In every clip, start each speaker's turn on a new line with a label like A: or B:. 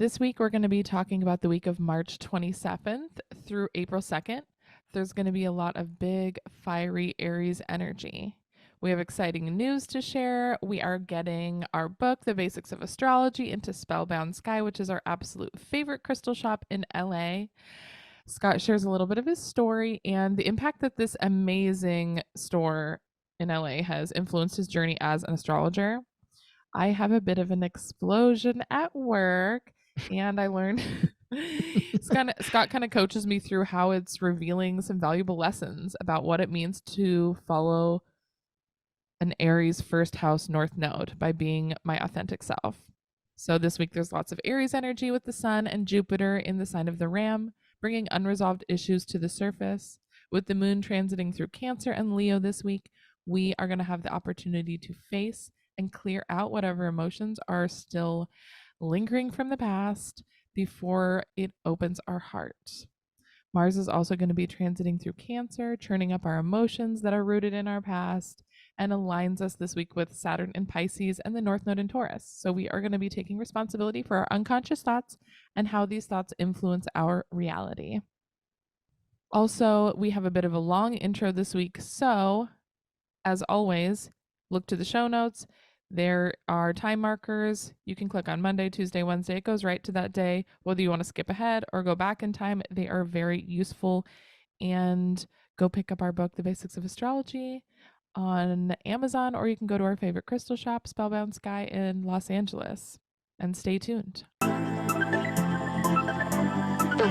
A: This week, we're going to be talking about the week of March 27th through April 2nd. There's going to be a lot of big, fiery Aries energy. We have exciting news to share. We are getting our book, The Basics of Astrology, into Spellbound Sky, which is our absolute favorite crystal shop in LA. Scott shares a little bit of his story and the impact that this amazing store in LA has influenced his journey as an astrologer. I have a bit of an explosion at work, and I learned Scott kind of coaches me through how it's revealing some valuable lessons about what it means to follow an Aries first house north node by being my authentic self. So this week there's lots of Aries energy with the sun and Jupiter in the sign of the Ram, bringing unresolved issues to the surface. With the moon transiting through Cancer and Leo this week, we are going to have the opportunity to face and clear out whatever emotions are still lingering from the past before it opens our heart. Mars is also going to be transiting through Cancer, churning up our emotions that are rooted in our past, and aligns us this week with Saturn in Pisces and the North Node in Taurus. So we are going to be taking responsibility for our unconscious thoughts and how these thoughts influence our reality. Also, we have a bit of a long intro this week. So, as always, look to the show notes. There are time markers. You can click on Monday, Tuesday, Wednesday. It goes right to that day. Whether you want to skip ahead or go back in time, they are very useful. And go pick up our book, The Basics of Astrology, on Amazon, or you can go to our favorite crystal shop, Spellbound Sky in Los Angeles. And stay tuned.
B: The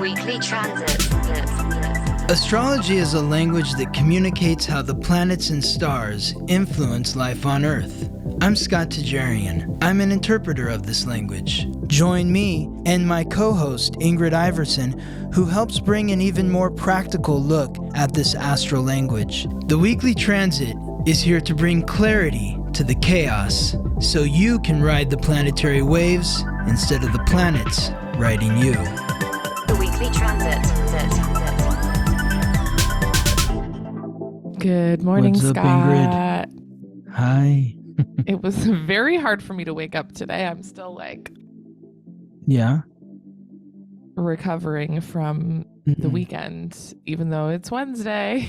B: weekly transit.
C: Astrology is a language that communicates how the planets and stars influence life on Earth. I'm Scott Tajarian. I'm an interpreter of this language. Join me and my co-host Ingrid Iverson, who helps bring an even more practical look at this astral language. The weekly transit is here to bring clarity to the chaos, so you can ride the planetary waves instead of the planets riding you.
B: The weekly transit.
A: Good morning,
C: What's up,
A: Scott.
C: Ingrid? Hi.
A: It was very hard for me to wake up today. I'm still recovering from the weekend, even though it's Wednesday.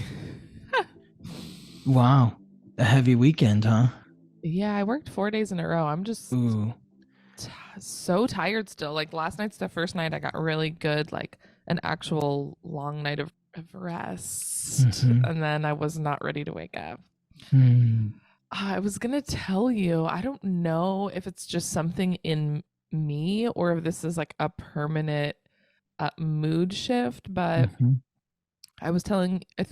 C: Wow. A heavy weekend, huh?
A: Yeah, I worked 4 days in a row. I'm just so tired still. Like last night's the first night I got really good, like an actual long night of rest. And then I was not ready to wake up. I was going to tell you, I don't know if it's just something in me or if this is like a permanent mood shift, but I was telling a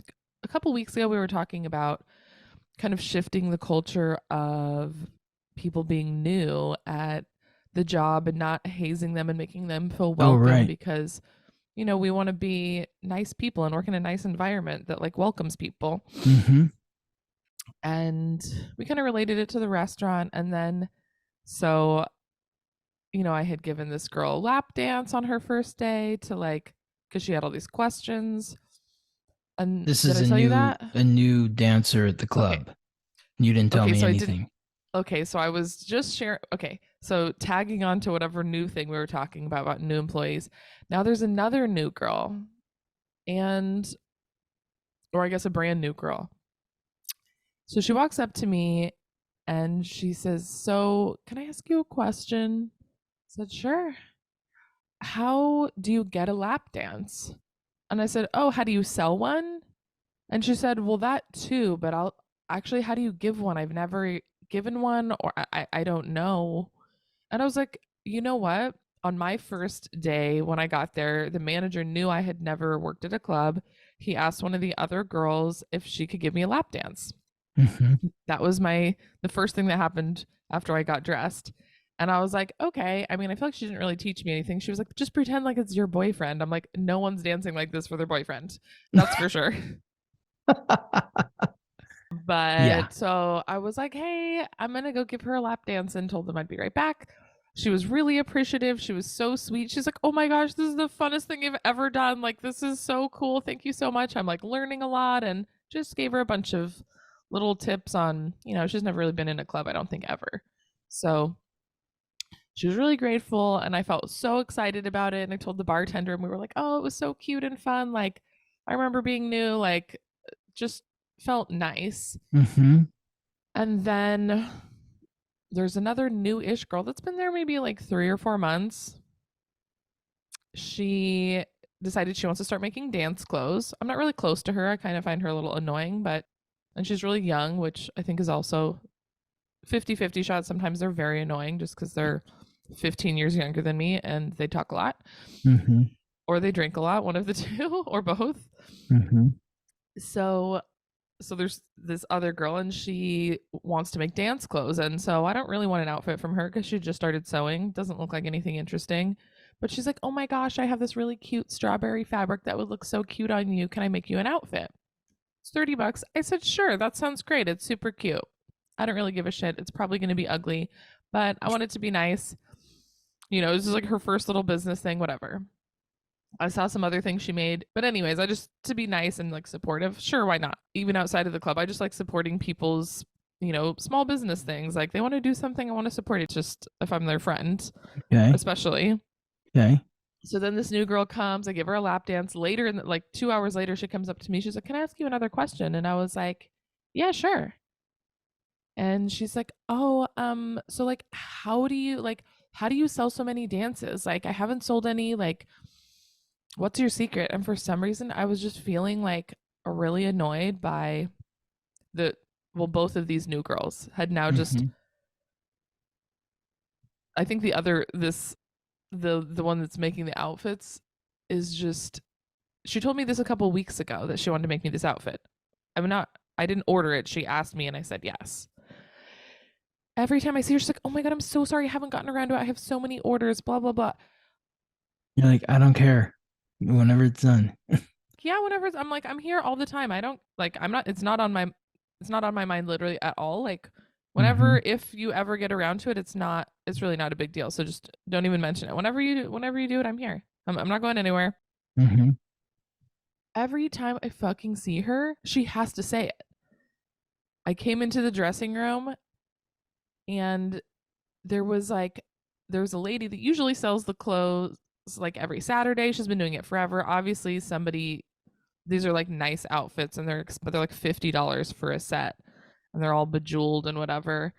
A: couple weeks ago, we were talking about kind of shifting the culture of people being new at the job and not hazing them and making them feel welcome because, you know, we want to be nice people and work in a nice environment that like welcomes people. And we kind of related it to the restaurant. And then, so, you know, I had given this girl a lap dance on her first day to like, because she had all these questions. And
C: this
A: did
C: is
A: I tell you that?
C: a new dancer at the club.
A: Okay.
C: You didn't tell me anything.
A: Okay, so I was just sharing. Okay, so tagging on to whatever new thing we were talking about new employees. Now there's another new girl, or I guess a brand new girl. So she walks up to me and she says, "So, can I ask you a question?" I said, "Sure." "How do you get a lap dance?" And I said, "Oh, how do you sell one?" And she said, "Well, that too, but how do you give one? I've never given one, or I don't know." And I was like, you know what? On my first day when I got there, the manager knew I had never worked at a club. He asked one of the other girls if she could give me a lap dance. That was the first thing that happened after I got dressed. And I was like, okay. I mean, I feel like she didn't really teach me anything. She was like, just pretend like it's your boyfriend. I'm like, no one's dancing like this for their boyfriend. That's for sure. But so I was like, hey, I'm going to go give her a lap dance, and told them I'd be right back. She was really appreciative. She was so sweet. She's like, oh my gosh, this is the funnest thing you've ever done. Like, this is so cool. Thank you so much. I'm like learning a lot, and just gave her a bunch of little tips on, you know, she's never really been in a club, I don't think, ever. So She was really grateful, and I felt so excited about it. And I told the bartender, and we were like, "Oh, it was so cute and fun. Like, I remember being new. Like, just felt nice."
C: Mm-hmm.
A: And then there's another new-ish girl that's been there maybe like 3 or 4 months. She decided she wants to start making dance clothes. I'm not really close to her. I kind of find her a little annoying, and she's really young, which I think is also 50-50 shot. Sometimes they're very annoying just because they're 15 years younger than me and they talk a lot.
C: Mm-hmm.
A: Or they drink a lot, one of the two, or both.
C: Mm-hmm.
A: So there's this other girl and she wants to make dance clothes, and so I don't really want an outfit from her because she just started sewing. Doesn't look like anything interesting, but she's like, "Oh my gosh, I have this really cute strawberry fabric that would look so cute on you. Can I make you an outfit? It's $30." I said, "Sure, that sounds great. It's super cute." I don't really give a shit. It's probably going to be ugly, but I want it to be nice. This is like her first little business thing, whatever. I saw some other things she made, but anyways, I just, to be nice and like supportive, sure, why not? Even outside of the club, I just like supporting people's, small business things. Like they want to do something, I want to support it, just if I'm their friend,
C: Okay.
A: especially.
C: Okay.
A: So then this new girl comes, I give her a lap dance. Later, like 2 hours later, she comes up to me. She's like, "Can I ask you another question?" And I was like, "Yeah, sure." And she's like, "Oh, so like how do you sell so many dances? Like I haven't sold any, like what's your secret?" And for some reason I was just feeling like really annoyed by both of these new girls had now just,
C: Mm-hmm.
A: I think the one that's making the outfits is just, she told me this a couple weeks ago that she wanted to make me this outfit. I didn't order it. She asked me and I said yes. Every time I see her, she's like, "Oh my God, I'm so sorry. I haven't gotten around to it. I have so many orders, blah, blah, blah."
C: You're like, I don't care. Whenever it's done.
A: Yeah, whenever I'm like, I'm here all the time. I don't like, it's not on my mind literally at all. Like
C: Mm-hmm.
A: whenever, if you ever get around to it, it's really not a big deal. So just don't even mention it. Whenever you do it, I'm here. I'm not going anywhere.
C: Mm-hmm.
A: Every time I fucking see her, she has to say it. I came into the dressing room and there was a lady that usually sells the clothes like every Saturday. She's been doing it forever. Obviously, these are like nice outfits and they're like $50 for a set and they're all bejeweled and whatever.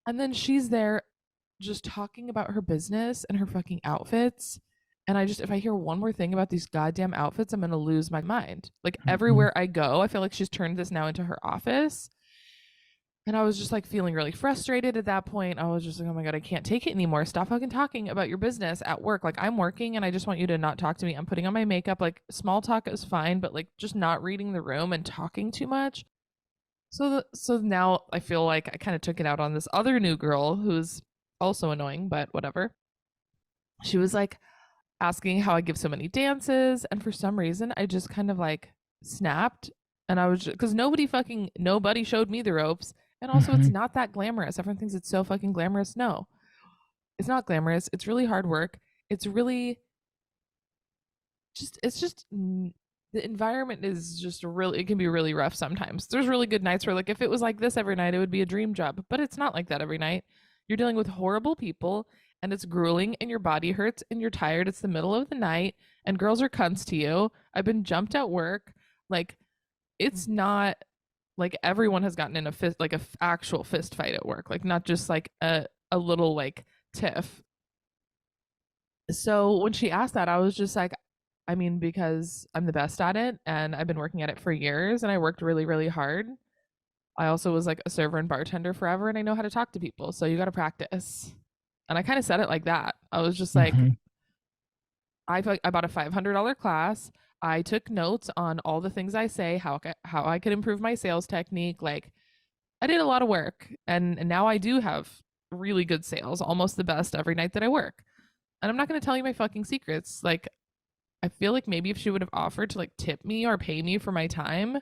A: And then she's there just talking about her business and her fucking outfits. And if I hear one more thing about these goddamn outfits, I'm going to lose my mind. Like
C: Mm-hmm.
A: everywhere I go, I feel like she's turned this now into her office. And I was just like feeling really frustrated at that point. I was just like, "Oh my God, I can't take it anymore. Stop fucking talking about your business at work. Like I'm working and I just want you to not talk to me. I'm putting on my makeup. Like small talk is fine, but like just not reading the room and talking too much." So now I feel like I kind of took it out on this other new girl who's also annoying, but whatever. She was like asking how I give so many dances, and for some reason I just kind of like snapped, and I was just, because nobody showed me the ropes. And also, it's
C: Mm-hmm.
A: not that glamorous. Everyone thinks it's so fucking glamorous. No, it's not glamorous. It's really hard work. It's really the environment is just really, it can be really rough sometimes. There's really good nights where, like, if it was like this every night, it would be a dream job, but it's not like that every night. You're dealing with horrible people and it's grueling and your body hurts and you're tired. It's the middle of the night and girls are cunts to you. I've been jumped at work. Like, it's not like everyone has gotten in a fist, like a actual fist fight at work, like not just like a little like tiff. So when she asked that, I was just like, I mean, because I'm the best at it and I've been working at it for years and I worked really, really hard. I also was like a server and bartender forever and I know how to talk to people. So you got to practice. And I kind of said it like that. I was just like,
C: Mm-hmm.
A: I bought a $500 class. I took notes on all the things I say, how I could improve my sales technique. Like I did a lot of work and now I do have really good sales, almost the best every night that I work. And I'm not going to tell you my fucking secrets. Like I feel like maybe if she would have offered to like tip me or pay me for my time,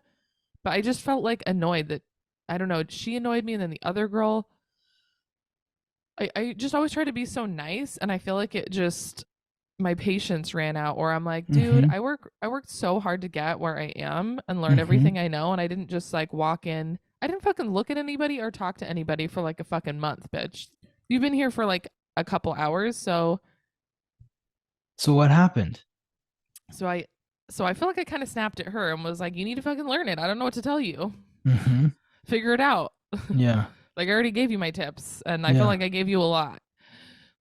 A: but I just felt like annoyed that, I don't know, she annoyed me and then the other girl, I just always try to be so nice and I feel like it just, my patience ran out, or I'm like, dude,
C: Mm-hmm.
A: I worked so hard to get where I am and learn
C: Mm-hmm.
A: everything I know, and I didn't just like walk in. I didn't fucking look at anybody or talk to anybody for like a fucking month, bitch. You've been here for like a couple hours. So
C: what happened?
A: I feel like I kind of snapped at her and was like, you need to fucking learn it. I don't know what to tell you.
C: Mm-hmm.
A: Figure it out.
C: Yeah.
A: Like I already gave you my tips and I feel like I gave you a lot.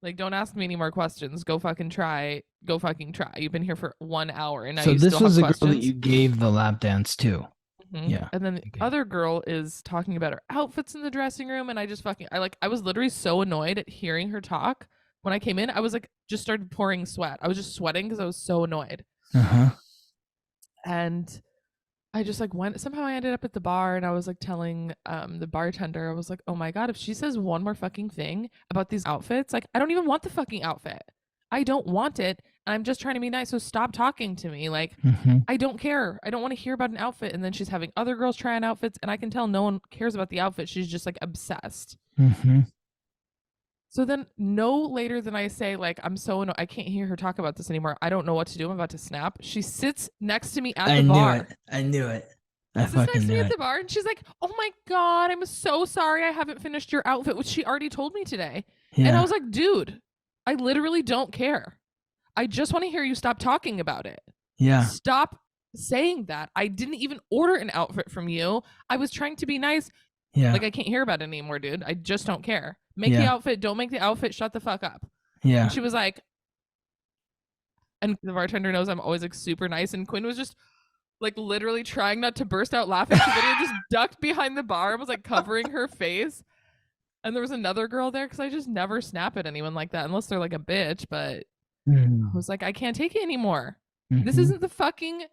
A: Like, don't ask me any more questions. Go fucking try. Go fucking try. You've been here for 1 hour and now
C: So
A: you
C: this
A: still
C: was
A: have
C: the girl
A: questions.
C: that you gave the lap dance to.
A: Mm-hmm.
C: Yeah.
A: And then the other girl is talking about her outfits in the dressing room, and I was literally so annoyed at hearing her talk. When I came in, I was like, just started pouring sweat. I was just sweating because I was so annoyed.
C: Uh-huh.
A: And I just like went. Somehow I ended up at the bar, and I was like telling the bartender, I was like, oh my god, if she says one more fucking thing about these outfits, like I don't even want the fucking outfit. I don't want it. And I'm just trying to be nice. So stop talking to me. Like, I don't care. I don't want to hear about an outfit. And then she's having other girls try on outfits, and I can tell no one cares about the outfit. She's just like obsessed. So then, no later than I say, like, I'm so annoyed. I can't hear her talk about this anymore. I don't know what to do. I'm about to snap. She sits next to me at the bar.
C: I knew it.
A: She sits next to me at the bar, and she's like, oh my god, I'm so sorry I haven't finished your outfit, which she already told me today.
C: Yeah.
A: And I was like, dude, I literally don't care. I just want to hear you stop talking about it.
C: Yeah.
A: Stop saying that. I didn't even order an outfit from you. I was trying to be nice.
C: Yeah.
A: Like, I can't hear about it anymore, dude. I just don't care. Make the outfit. Don't make the outfit. Shut the fuck up.
C: Yeah.
A: And she was like, and the bartender knows I'm always like super nice. And Quinn was just like literally trying not to burst out laughing. She literally just ducked behind the bar and was like covering her face. And there was another girl there because I just never snap at anyone like that unless they're like a bitch. But I was like, I can't take it anymore. This isn't the fucking,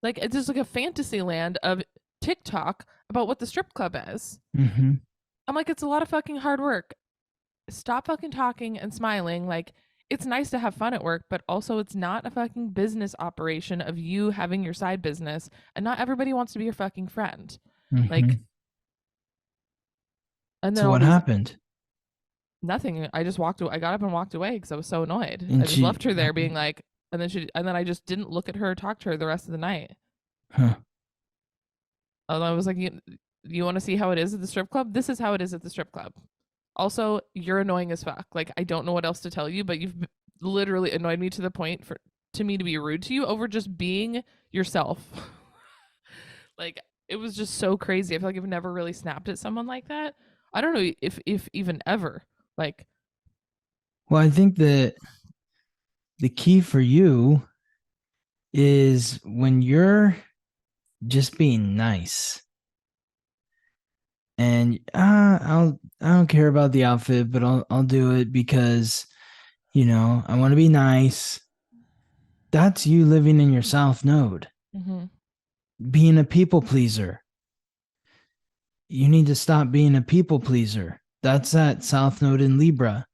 A: like, it's just like a fantasy land of TikTok about what the strip club is. I'm like, it's a lot of fucking hard work. Stop fucking talking and smiling. Like, it's nice to have fun at work, but also it's not a fucking business operation of you having your side business, and not everybody wants to be your fucking friend. Like, and then
C: so what happened?
A: Nothing. I just walked away. I got up and walked away because I was so annoyed.
C: And
A: I just left her there being like, and then I just didn't look at her or talk to her the rest of the night.
C: Huh.
A: And I was like, you want to see how it is at the strip club? This is how it is at the strip club. Also, you're annoying as fuck. Like, I don't know what else to tell you, but you've literally annoyed me to the point to me to be rude to you over just being yourself. Like, it was just so crazy. I feel like I've never really snapped at someone like that. I don't know if even ever. Like,
C: well, I think that the key for you is when you're just being nice. And I don't care about the outfit, but I'll do it because, I want to be nice. That's you living in your South Node. Being a people pleaser. You need to stop being a people pleaser. That's that South Node in Libra,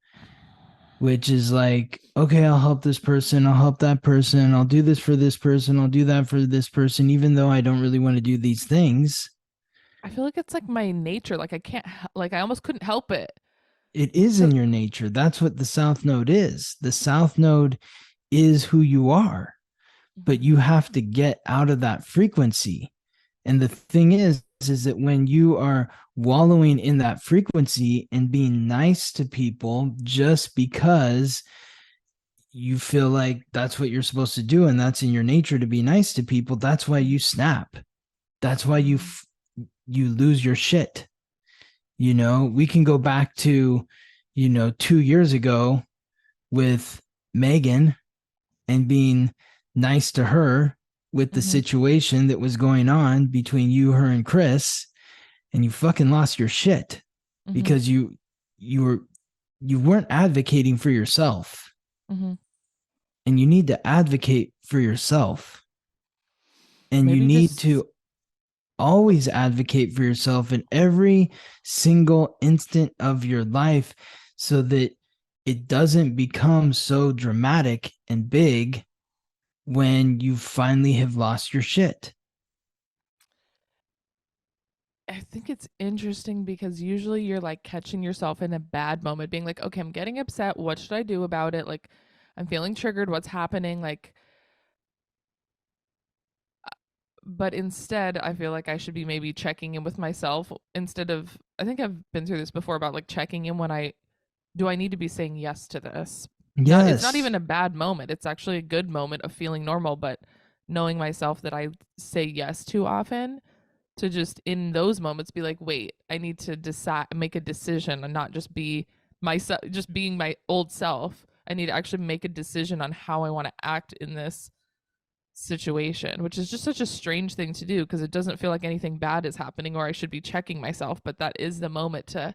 C: which is like, okay, I'll help this person. I'll help that person. I'll do this for this person. I'll do that for this person, even though I don't really want to do these things.
A: I feel like it's like my nature. Like, I can't, like, I almost couldn't help it.
C: It is in your nature. That's what the South Node is. The South Node is who you are, but you have to get out of that frequency. And the thing is that when you are wallowing in that frequency and being nice to people just because you feel like that's what you're supposed to do and that's in your nature to be nice to people, that's why you snap. That's why you lose your shit. We can go back to 2 years ago with Megan and being nice to her with the situation that was going on between you, her, and Chris, and you fucking lost your shit because you weren't advocating for yourself. And you need to advocate for yourself. And maybe you need to always advocate for yourself in every single instant of your life so that it doesn't become so dramatic and big when you finally have lost your shit.
A: I think it's interesting because usually you're like catching yourself in a bad moment, being like, okay, I'm getting upset. What should I do about it? Like, I'm feeling triggered. What's happening? Like, but instead, I feel like I should be maybe checking in with myself instead of, I think I've been through this before about like checking in when I do I need to be saying yes to this? Not It's not
C: Yes.
A: even a bad moment. It's actually a good moment of feeling normal, but knowing myself that I say yes too often, to just in those moments be like, wait, I need to decide, make a decision, and not just be myself, just being my old self. I need to actually make a decision on how I want to act in this situation, which is just such a strange thing to do because it doesn't feel like anything bad is happening or I should be checking myself, but that is the moment to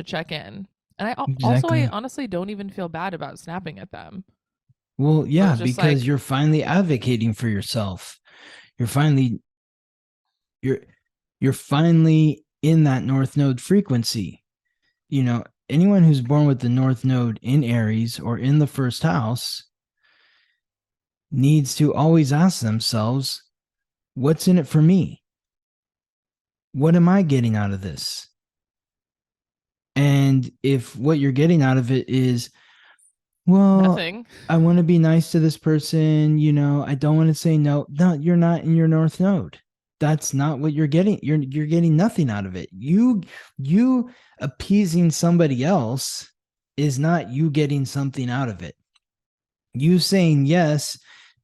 A: check in. And I
C: Exactly.
A: honestly don't even feel bad about snapping at them.
C: Well,
A: I
C: yeah,
A: was just
C: because
A: like,
C: you're finally advocating for yourself. You're finally you're you're finally in that north node frequency. You know, anyone who's born with the north node in Aries or in the first house needs to always ask themselves, what's in it for me? What am I getting out of this? And if what you're getting out of it is, well,
A: nothing.
C: I want to be nice to this person, I don't want to say no. No, you're not in your north node. That's not what you're getting. You're getting nothing out of it. You appeasing somebody else is not you getting something out of it. You saying yes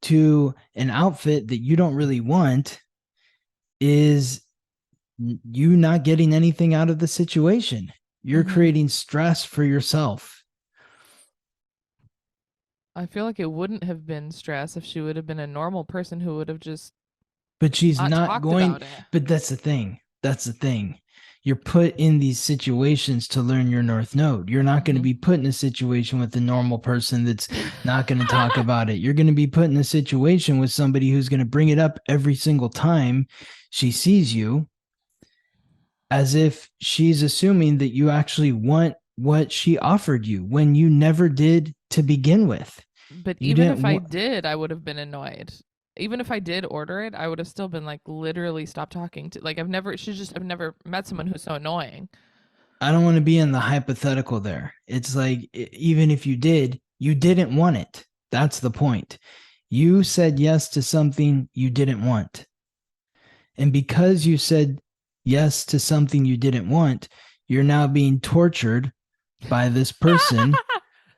C: to an outfit that you don't really want is you not getting anything out of the situation. You're
A: Mm-hmm.
C: creating stress for yourself.
A: I feel like it wouldn't have been stress if she would have been a normal person who would have just
C: But she's
A: not
C: not
A: talked
C: going.
A: about it.
C: But that's the thing. That's the thing. You're put in these situations to learn your North Node. You're not going to
A: Mm-hmm.
C: be put in a situation with a normal person that's not going to talk about it. You're going to be put in a situation with somebody who's going to bring it up every single time she sees you, as if she's assuming that you actually want what she offered you when you never did to begin with.
A: But
C: You
A: even if
C: didn't
A: I
C: want.
A: did, I would have been annoyed. Even if I did order it, I would have still been like, literally stop talking to, like, I've never met someone who's so annoying.
C: I don't want to be in the hypothetical there. It's like, even if you did, you didn't want it. That's the point. You said yes to something you didn't want. And because you said yes to something you didn't want, you're now being tortured by this person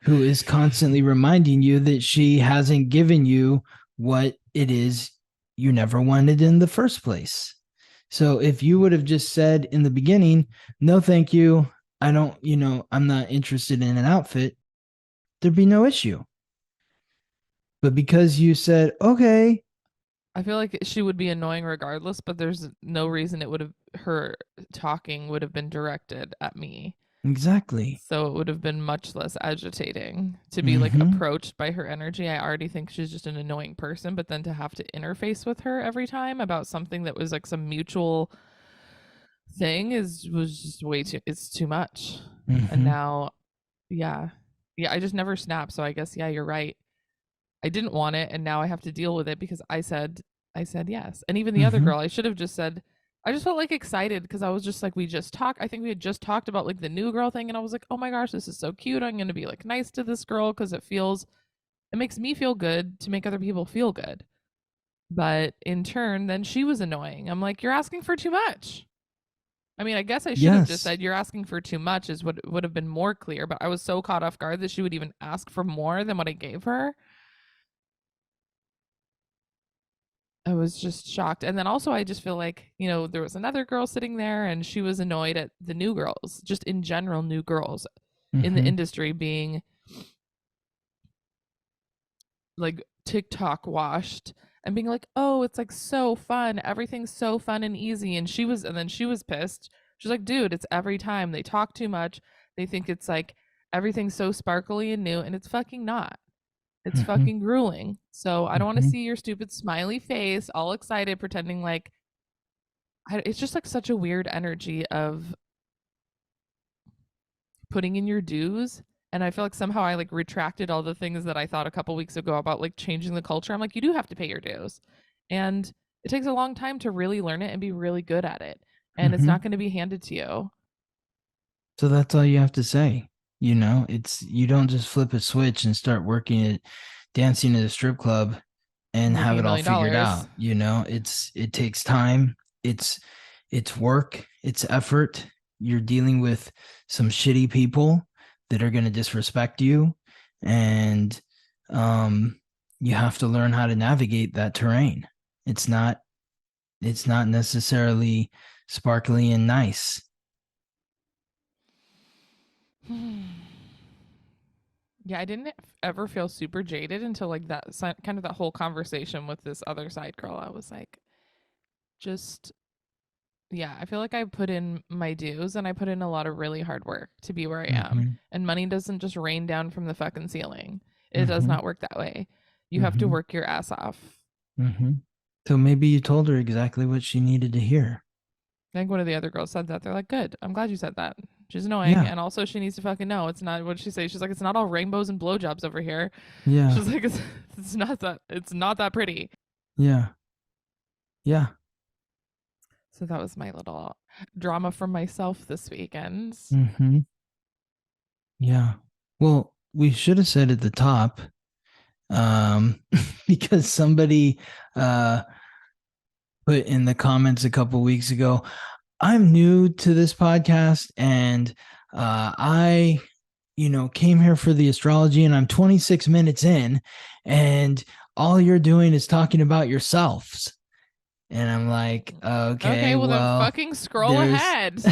C: who is constantly reminding you that she hasn't given you what it is you never wanted in the first place. So if you would have just said in the beginning, no, thank you, I don't, I'm not interested in an outfit, there'd be no issue. But because you said, okay,
A: I feel like she would be annoying regardless, but there's no reason it would have, her talking would have been directed at me.
C: exactly.
A: So it would have been much less agitating to be like
C: Mm-hmm.
A: approached by her energy. I already think she's just an annoying person, but then to have to interface with her every time about something that was like some mutual thing is was just way too, it's too much. And
C: Mm-hmm.
A: now, yeah. Yeah, I just never snapped, so I guess yeah, you're right. I didn't want it and now I have to deal with it because I said yes. And even the other
C: Mm-hmm.
A: girl, I should have just said, I just felt like excited because I was just like, we just talked. I think we had just talked about like the new girl thing. And I was like, oh my gosh, this is so cute. I'm going to be like nice to this girl because it makes me feel good to make other people feel good. But in turn, then she was annoying. I'm like, you're asking for too much. I mean, I guess I should have just
C: Yes.
A: said you're asking for too much is what would have been more clear. But I was so caught off guard that she would even ask for more than what I gave her. I was just shocked. And then also, I just feel like, there was another girl sitting there and she was annoyed at the new girls, just in general, new girls in the
C: Mm-hmm.
A: industry being like TikTok washed and being like, oh, it's like so fun. Everything's so fun and easy. And then she was pissed. She's like, dude, it's every time. They talk too much. They think it's like everything's so sparkly and new, and it's fucking not. It's
C: Mm-hmm.
A: fucking grueling. So I don't want to
C: Mm-hmm.
A: see your stupid smiley face, all excited, pretending like it's just like such a weird energy of putting in your dues. And I feel like somehow I like retracted all the things that I thought a couple weeks ago about like changing the culture. I'm like, you do have to pay your dues. And it takes a long time to really learn it and be really good at it. And it's
C: Mm-hmm.
A: not going to be handed to you.
C: So that's all you have to say. It's you don't just flip a switch and start working at dancing at a strip club and have
A: Making a
C: it all
A: million
C: figured
A: dollars.
C: out. It takes time. It's work, it's effort. You're dealing with some shitty people that are going to disrespect you, and you have to learn how to navigate that terrain. It's not necessarily sparkly and nice.
A: Yeah, I didn't ever feel super jaded until like that kind of that whole conversation with this other side girl. I was like, just yeah, I feel like I put in my dues and I put in a lot of really hard work to be where I am.
C: Mm-hmm.
A: And money doesn't just rain down from the fucking ceiling. It does
C: Mm-hmm.
A: not work that way. You have to
C: Mm-hmm.
A: work your ass off.
C: Mm-hmm. So maybe you told her exactly what she needed to hear.
A: I think one of the other girls said that. They're like, good. I'm glad you said that. She's annoying.
C: Yeah.
A: And also, she needs to fucking know. It's not what did she say. She's like, it's not all rainbows and blowjobs over here.
C: Yeah.
A: She's like, it's not that pretty.
C: Yeah. Yeah.
A: So that was my little drama for myself this weekend.
C: Mm-hmm. Yeah. Well, we should have said at the top, because somebody put in the comments a couple weeks ago, I'm new to this podcast, and I came here for the astrology, and I'm 26 minutes in, and all you're doing is talking about yourselves. And I'm like, okay,
A: well then
C: well,
A: fucking scroll ahead.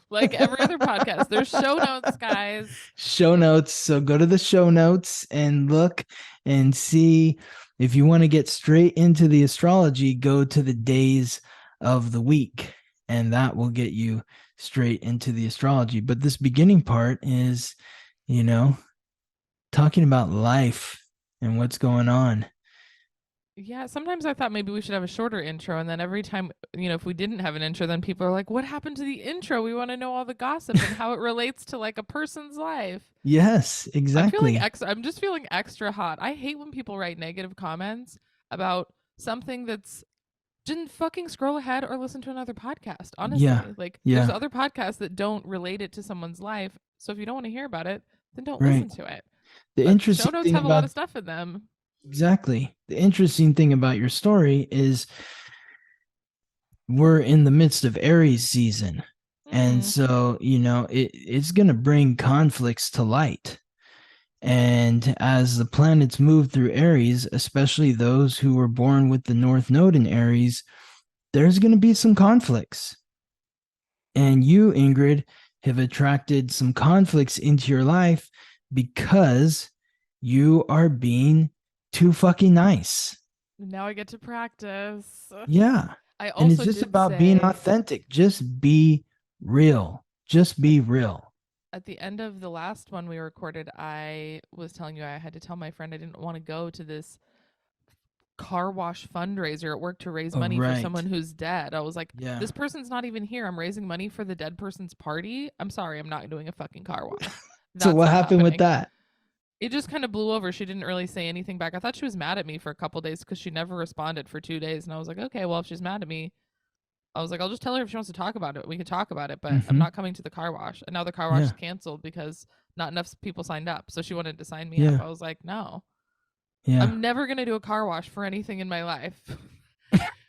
A: Like every other podcast, there's show notes, guys.
C: Show notes. So go to the show notes and look and see. If you want to get straight into the astrology, go to the days of the week, and that will get you straight into the astrology. But this beginning part is, talking about life and what's going on.
A: Yeah, sometimes I thought maybe we should have a shorter intro, and then every time, if we didn't have an intro, then people are like, what happened to the intro? We want to know all the gossip and how it relates to like a person's life.
C: Yes, exactly.
A: I'm just feeling extra hot. I hate when people write negative comments about something that's didn't fucking scroll ahead or listen to another podcast. Honestly, there's other podcasts that don't relate it to someone's life. So if you don't want to hear about it, then don't listen to it.
C: The interesting
A: show notes
C: thing
A: have a lot of stuff in them.
C: Exactly. The interesting thing about your story is we're in the midst of Aries season. And so, it's going to bring conflicts to light. And as the planets move through Aries, especially those who were born with the North Node in Aries, there's going to be some conflicts. And you, Ingrid, have attracted some conflicts into your life because you are being too fucking nice.
A: Now I get to practice.
C: Yeah. And it's just about being authentic. Just be real. Just be real.
A: At the end of the last one we recorded, I was telling you I had to tell my friend I didn't want to go to this car wash fundraiser at work to raise money for someone who's dead. I was like, this person's not even here. I'm raising money for the dead person's party. I'm sorry, I'm not doing a fucking car wash.
C: So what happened with that?
A: It just kind of blew over. She didn't really say anything back. I thought she was mad at me for a couple days because she never responded for 2 days. And I was like, okay, well, if she's mad at me, I was like, I'll just tell her if she wants to talk about it. We can talk about it, but I'm not coming to the car wash. And now the car wash is canceled because not enough people signed up. So she wanted to sign me up. I was like, no. I'm never going to do a car wash for anything in my life.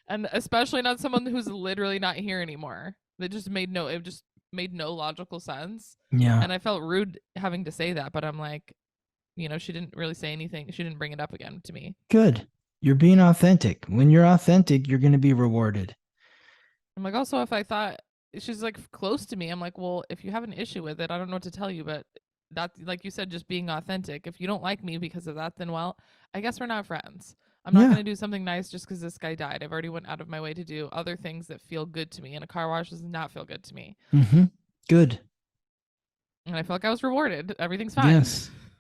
A: And especially not someone who's literally not here anymore. It just made no logical sense.
C: Yeah.
A: And I felt rude having to say that, but I'm like, she didn't really say anything. She didn't bring it up again to me.
C: Good. You're being authentic. When you're authentic, you're going to be rewarded.
A: I'm like, also, if I thought she's like close to me, I'm like, well, if you have an issue with it, I don't know what to tell you, but that, like you said, just being authentic. If you don't like me because of that, then well, I guess we're not friends. I'm not going to do something nice just because this guy died. I've already went out of my way to do other things that feel good to me, and a car wash does not feel good to me.
C: Mm-hmm. Good.
A: And I feel like I was rewarded. Everything's fine.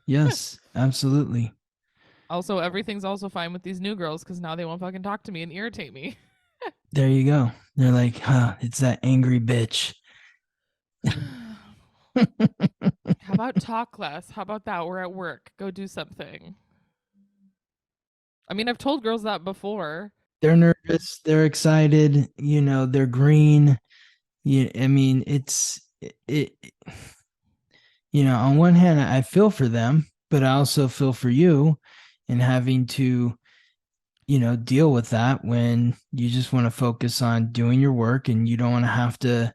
C: Yes, absolutely.
A: Also, everything's also fine with these new girls because now they won't fucking talk to me and irritate me.
C: There you go. They're like, it's that angry bitch.
A: How about talk less? How about that? We're at work. Go do something. I mean, I've told girls that before.
C: They're nervous. They're excited. They're green. I mean, on one hand, I feel for them, but I also feel for you in having to, deal with that when you just want to focus on doing your work and you don't want to have to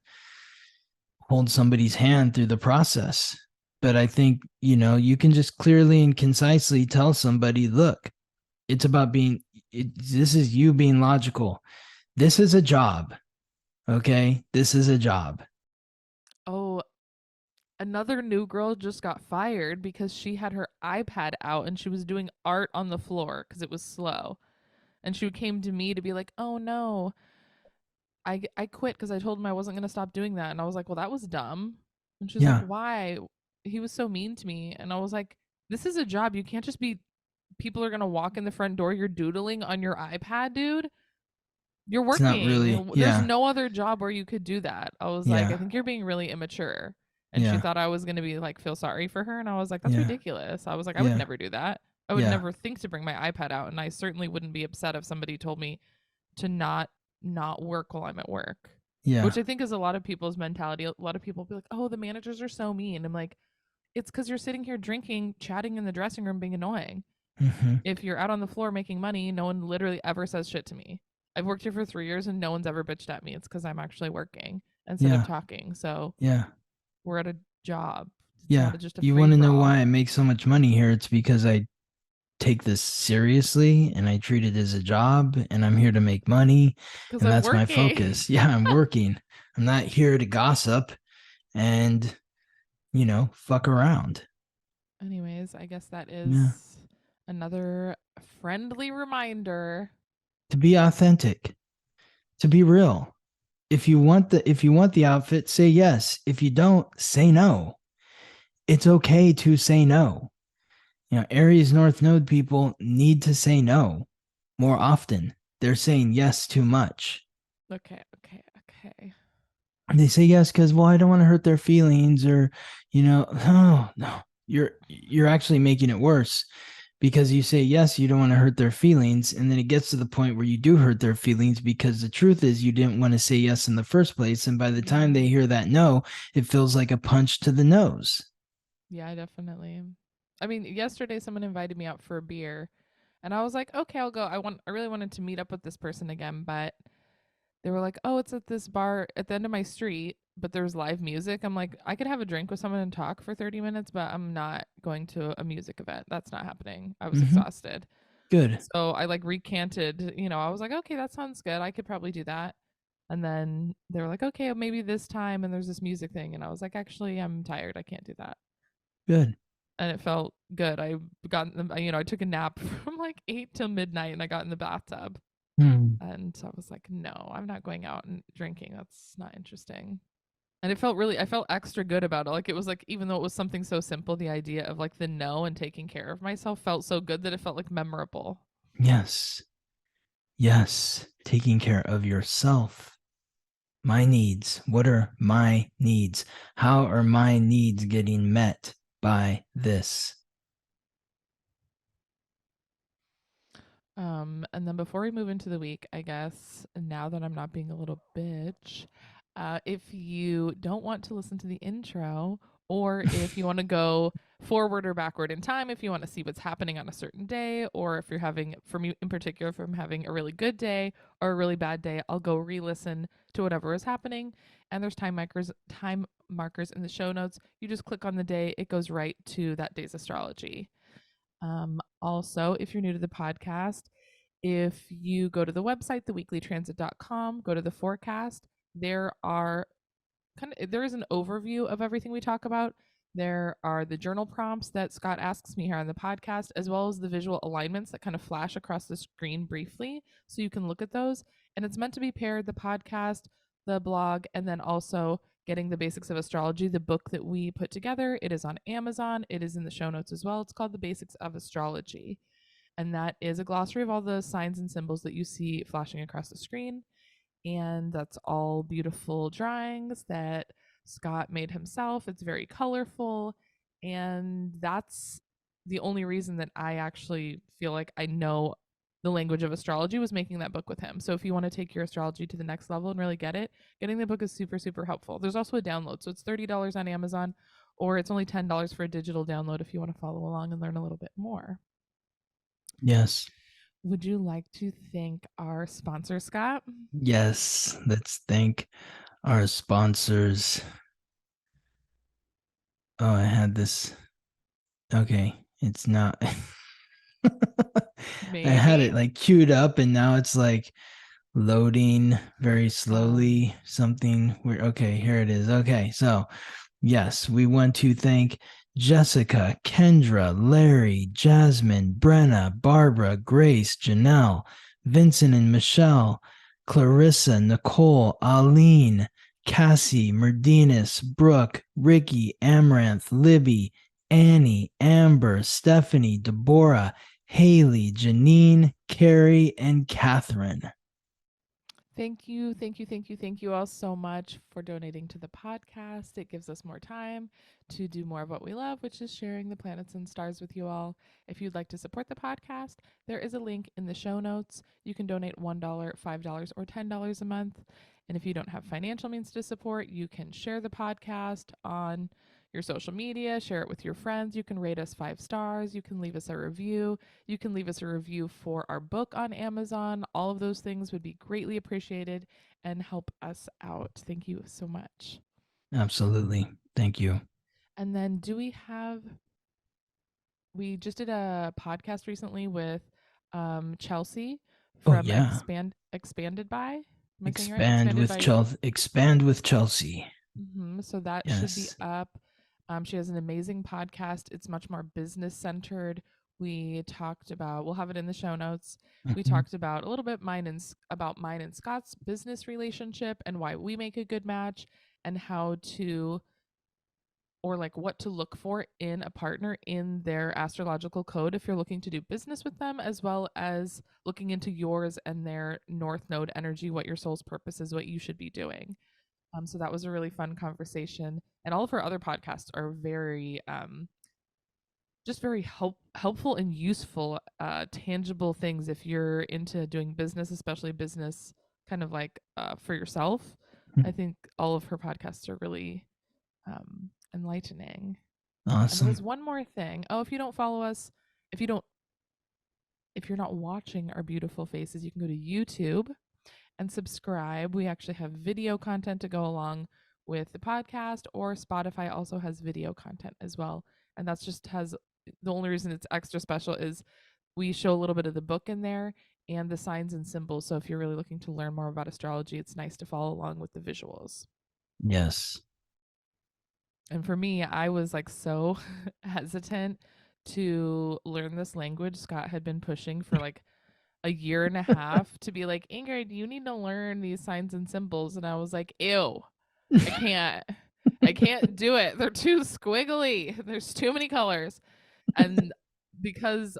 C: hold somebody's hand through the process. But I think, you can just clearly and concisely tell somebody, look, it's about this is you being logical. This is a job. Okay. This is a job.
A: Oh, another new girl just got fired because she had her iPad out and she was doing art on the floor because it was slow. And she came to me to be like, "Oh no, I quit because I told him I wasn't gonna stop doing that." And I was like, "Well, that was dumb." And she's like,
C: Yeah.
A: "Why?" He was so mean to me. And I was like, "This is a job. You can't just be. People are gonna walk in the front door. You're doodling on your iPad, dude. You're
C: It's not really.
A: working. There's
C: Yeah.
A: no other job where you could do that." I was like,
C: Yeah.
A: "I think you're being really immature." And she
C: Yeah.
A: thought I was gonna be like feel sorry for her, and I was like, "That's
C: Yeah.
A: ridiculous." I was like, "I would
C: Yeah.
A: never do that. I would
C: Yeah.
A: never think to bring my iPad out, and I certainly wouldn't be upset if somebody told me to not work while I'm at work."
C: Yeah.
A: Which I think is a lot of people's mentality. A lot of people be like, "Oh, the managers are so mean." I'm like, "It's because you're sitting here drinking, chatting in the dressing room, being annoying.
C: Mm-hmm.
A: If you're out on the floor making money, no one literally ever says shit to me. I've worked here for 3 years and no one's ever bitched at me. It's because I'm actually working instead of
C: Yeah.
A: talking. So
C: Yeah.
A: we're at a job. It's
C: Yeah.
A: not just a
C: You
A: free
C: want to
A: for
C: know
A: all."
C: why I make so much money here? It's because I take this seriously and I treat it as a job and I'm here to make money
A: Because
C: and
A: I'm
C: that's my
A: working.
C: focus. Yeah, I'm working. I'm not here to gossip and, fuck around.
A: Anyways, I guess that
C: Yeah.
A: is another friendly reminder.
C: To be authentic, to be real. If you want the outfit, say yes. If you don't, say no. It's okay to say no. Aries North Node people need to say no more often. They're saying yes too much.
A: Okay, okay, okay.
C: They say yes because, well, I don't want to hurt their feelings, or oh no, you're actually making it worse because you say yes, you don't want to hurt their feelings, and then it gets to the point where you do hurt their feelings because the truth is you didn't want to say yes in the first place, and by the time
A: Yeah.
C: they hear that no, it feels like a punch to the nose.
A: Yeah, definitely. I mean, yesterday someone invited me out for a beer and I was like, "Okay, I'll go." I really wanted to meet up with this person again, but they were like, "Oh, it's at this bar at the end of my street, but there's live music." I'm like, "I could have a drink with someone and talk for 30 minutes, but I'm not going to a music event. That's not happening." I was
C: Mm-hmm.
A: exhausted.
C: Good.
A: So I like recanted, I was like, "Okay, that sounds good. I could probably do that." And then they were like, "Okay, maybe this time and there's this music thing." And I was like, "Actually, I'm tired. I can't do that."
C: Good.
A: And it felt good. I got in the, I took a nap from like 8 till midnight and I got in the bathtub.
C: Hmm.
A: And so I was like, "No, I'm not going out and drinking. That's not interesting." And I felt extra good about it. Like it was like, even though it was something so simple, the idea of like the no and taking care of myself felt so good that it felt like memorable.
C: Yes. Yes. Taking care of yourself. My needs. What are my needs? How are my needs getting met by this?
A: And then before we move into the week, I guess now that I'm not being a little bitch, if you don't want to listen to the intro, or if you want to go forward or backward in time, if you want to see what's happening on a certain day, or if you're having, for me in particular, if I'm having a really good day or a really bad day, I'll go re-listen to whatever is happening. And there's time markers in the show notes. You just click on the day, it goes right to that day's astrology. Also, if you're new to the podcast, if you go to the website, theweeklytransit.com, go to the forecast, there is an overview of everything we talk about. There are the journal prompts that Scott asks me here on the podcast, as well as the visual alignments that kind of flash across the screen briefly. So you can look at those. And it's meant to be paired the podcast, the blog, and then also Getting the Basics of Astrology, the book that we put together. It is on Amazon. It is in the show notes as well. It's called The Basics of Astrology. And that is a glossary of all the signs and symbols that you see flashing across the screen. And that's all beautiful drawings that Scott made himself. It's very colorful. And that's the only reason that I actually feel like I know the language of astrology was making that book with him. So if you want to take your astrology to the next level and really get it, getting the book is super, super helpful. There's also a download. So it's $30 on Amazon, or it's only $10 for a digital download if you want to follow along and learn a little bit more.
C: Yes.
A: Would you like to thank our sponsor, Scott?
C: Yes. Let's thank our sponsors. Oh, I had this. Okay, it's not. I had it
A: Maybe.
C: like queued up, and now it's like loading very slowly. Something weird. Okay, here it is. Okay, so yes, we want to thank Jessica, Kendra, Larry, Jasmine, Brenna, Barbara, Grace, Janelle, Vincent and Michelle, Clarissa, Nicole, Aline, Cassie, Merdinas, Brooke, Ricky, Amaranth, Libby, Annie, Amber, Stephanie, Deborah, Haley, Janine, Carrie, and Catherine.
A: Thank you, thank you, thank you, thank you all so much for donating to the podcast. It gives us more time to do more of what we love, which is sharing the planets and stars with you all. If you'd like to support the podcast, there is a link in the show notes. You can donate $1, $5, or $10 a month. And if you don't have financial means to support, you can share the podcast on your social media, share it with your friends. You can rate us 5 stars. You can leave us a review. You can leave us a review for our book on Amazon. All of those things would be greatly appreciated and help us out. Thank you so much.
C: Absolutely. Thank you.
A: And then we just did a podcast recently with Chelsea
C: Oh
A: from
C: yeah.
A: Expanded by. Am I saying it right?
C: Expand
A: Expanded
C: with
A: by you.
C: Chelsea. Expand with Chelsea.
A: So that should be
C: Yes.
A: up. She has an amazing podcast. It's much more business centered. We'll have it in the show notes. We
C: Mhm.
A: talked about a little bit about mine and Scott's business relationship and why we make a good match and how to or like what to look for in a partner in their astrological code if you're looking to do business with them, as well as looking into yours and their North Node energy, what your soul's purpose is, what you should be doing. So that was a really fun conversation. And all of her other podcasts are very just very helpful and useful, tangible things if you're into doing business, especially business kind of like for yourself. I think all of her podcasts are really enlightening. And there was
C: Awesome.
A: one more thing. Oh, if you don't follow us, if you don't, if you're not watching our beautiful faces, you can go to YouTube and subscribe. We actually have video content to go along with the podcast, or Spotify also has video content as well. And that's just has the only reason it's extra special is we show a little bit of the book in there and the signs and symbols. So if you're really looking to learn more about astrology, it's nice to follow along with the visuals.
C: Yes.
A: And for me, I was like so hesitant to learn this language. Scott had been pushing for like a year and a half to be like, Ingrid, you need to learn these signs and symbols. And I was like, ew, I can't. I can't do it. They're too squiggly. There's too many colors. And because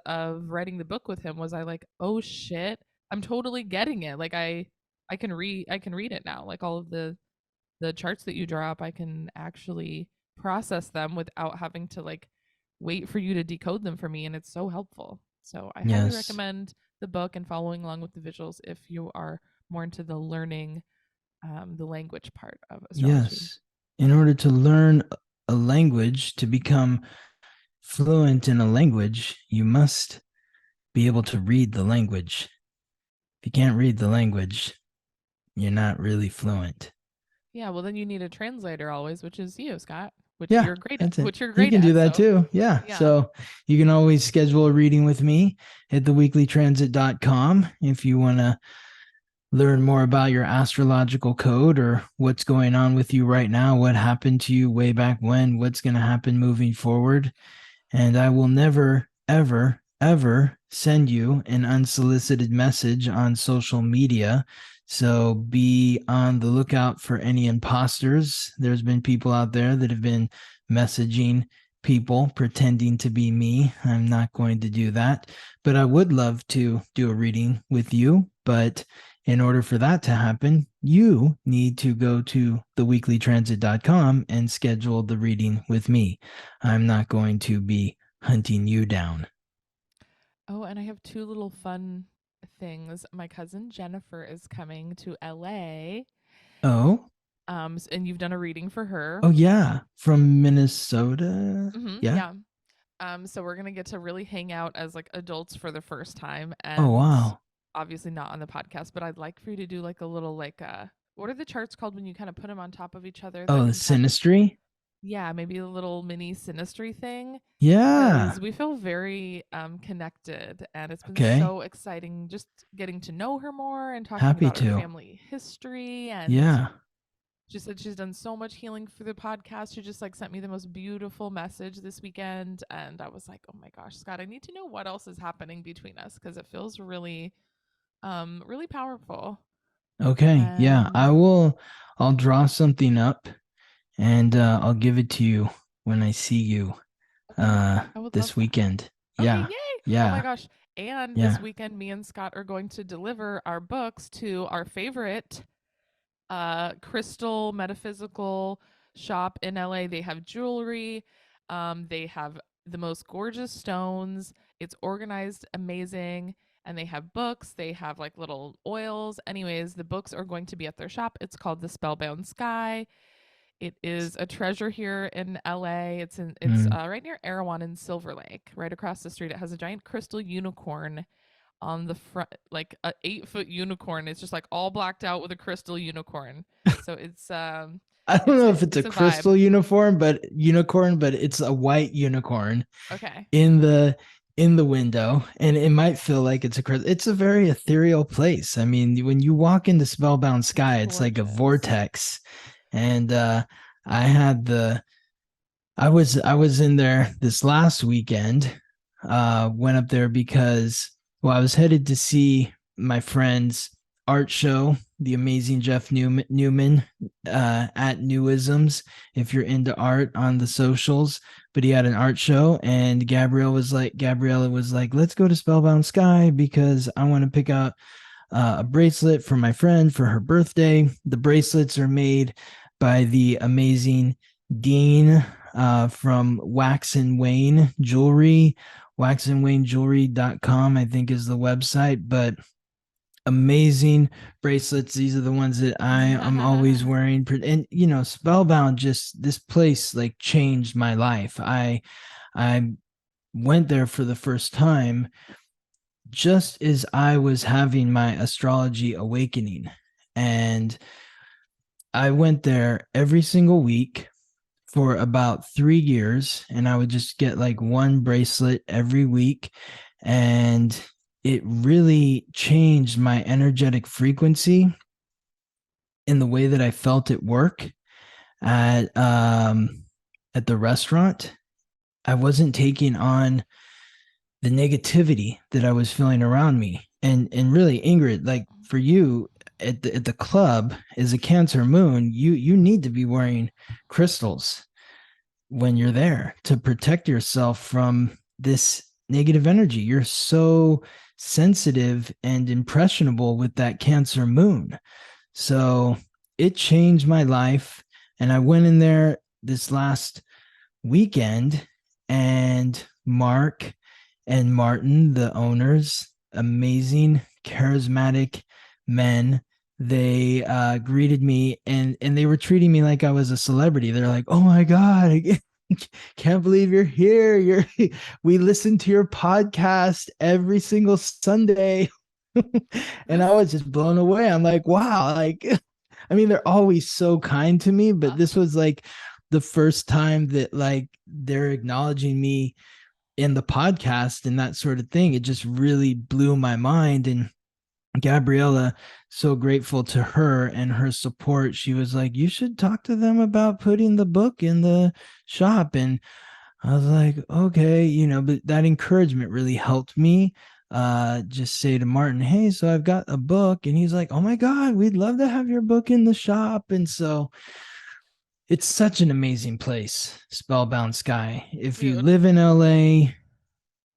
A: of writing the book with him was I like, oh shit, I'm totally getting it. Like I can read it now. Like all of the charts that you draw up, I can actually process them without having to like wait for you to decode them for me. And it's so helpful. So I highly
C: Yes.
A: recommend the book and following along with the visuals if you are more into the learning the language part of astrology.
C: Yes. In order to learn a language, to become fluent in a language, you must be able to read the language. If you can't read the language, you're not really fluent.
A: Yeah, well then you need a translator always, which is you, Scott, which
C: Yeah,
A: you're great at,
C: that's it.
A: which you're
C: You
A: great
C: can do
A: at.
C: that
A: So
C: too. Yeah.
A: yeah.
C: So you can always schedule a reading with me at theweeklytransit.com if you want to learn more about your astrological code or what's going on with you right now, what happened to you way back when, what's going to happen moving forward. And I will never, ever, ever send you an unsolicited message on social media. So be on the lookout for any imposters. There's been people out there that have been messaging people pretending to be me. I'm not going to do that, but I would love to do a reading with you. But in order for that to happen, you need to go to theweeklytransit.com and schedule the reading with me. I'm not going to be hunting you down.
A: Oh, and I have two little fun things. My cousin Jennifer is coming to LA.
C: Oh,
A: And you've done a reading for her.
C: oh yeah, from Minnesota. Yeah.
A: Yeah. So we're gonna get to really hang out as like adults for the first time,
C: Oh
A: and
C: wow.
A: obviously not on the podcast, but I'd like for you to do like a little like what are the charts called when you kind of put them on top of each other
C: Oh,
A: that
C: the
A: can kind of
C: Sinistry.
A: yeah, maybe a little mini synastry thing
C: Yeah.
A: because we feel very connected, and it's been
C: Okay.
A: so exciting just getting to know her more and talking
C: Happy
A: about her
C: to.
A: family history. And
C: Yeah.
A: she said she's done so much healing for the podcast. She just like sent me the most beautiful message this weekend, and I was like, "Oh my gosh, Scott, I need to know what else is happening between us because it feels really powerful."
C: Okay. Yeah.
A: And
C: I'll draw something up and I'll give it to you when I see you
A: okay, I would love
C: this
A: that.
C: weekend.
A: Okay,
C: Yeah.
A: yay! Oh my
C: Yeah.
A: gosh. And this
C: Yeah.
A: weekend me and Scott are going to deliver our books to our favorite crystal metaphysical shop in LA. They have jewelry, they have the most gorgeous stones. It's organized amazing, and they have books, they have like little oils. Anyways, the books are going to be at their shop. It's called the Spellbound Sky. It is a treasure here in LA. It's
C: Mm.
A: right near Erewhon in Silver Lake, right across the street. It has a giant crystal unicorn on the front, like a 8-foot unicorn. It's just like all blacked out with a crystal unicorn. So
C: I don't know if it's a
A: it's a vibe.
C: crystal unicorn, but it's a white unicorn
A: Okay,
C: in the window, and it might feel like it's a very ethereal place. I mean, when you walk into Spellbound
A: it's
C: Sky, it's like a
A: gorgeous.
C: vortex. And I had the I was in there this last weekend. Went up there because, well, I was headed to see my friend's art show, the amazing Jeff Newman at Newisms. If you're into art on the socials, but he had an art show, and Gabriella was like, let's go to Spellbound Sky because I want to pick out a bracelet for my friend for her birthday. The bracelets are made by the amazing Dean from Wax and Wayne Jewelry. Waxandwaynejewelry.com, I think, is the website, but amazing bracelets. These are the ones that I'm always wearing. And Spellbound, just this place like changed my life. I went there for the first time just as I was having my astrology awakening. And I went there every single week for about 3 years, and I would just get like one bracelet every week. And it really changed my energetic frequency in the way that I felt at work at at the restaurant. I wasn't taking on the negativity that I was feeling around me. And really, Ingrid, like for you at the club as a Cancer moon, you need to be wearing crystals when you're there to protect yourself from this negative energy. You're so sensitive and impressionable with that Cancer moon. So it changed my life. And I went in there this last weekend, and Mark and Martin, the owners, amazing, charismatic men. They greeted me, and they were treating me like I was a celebrity. They're like, "Oh my god, I can't believe you're here. We listen to your podcast every single Sunday." And I was just blown away. I'm like, wow, like I mean, they're always so kind to me, but this was like the first time that like they're acknowledging me in the podcast and that sort of thing. It just really blew my mind. And Gabriella, so grateful to her and her support. She was like, you should talk to them about putting the book in the shop. And I was like, okay, but that encouragement really helped me. Just say to Martin, hey, so I've got a book. And he's like, oh my God, we'd love to have your book in the shop. And so it's such an amazing place, Spellbound Sky. If you
A: Dude,
C: live in LA,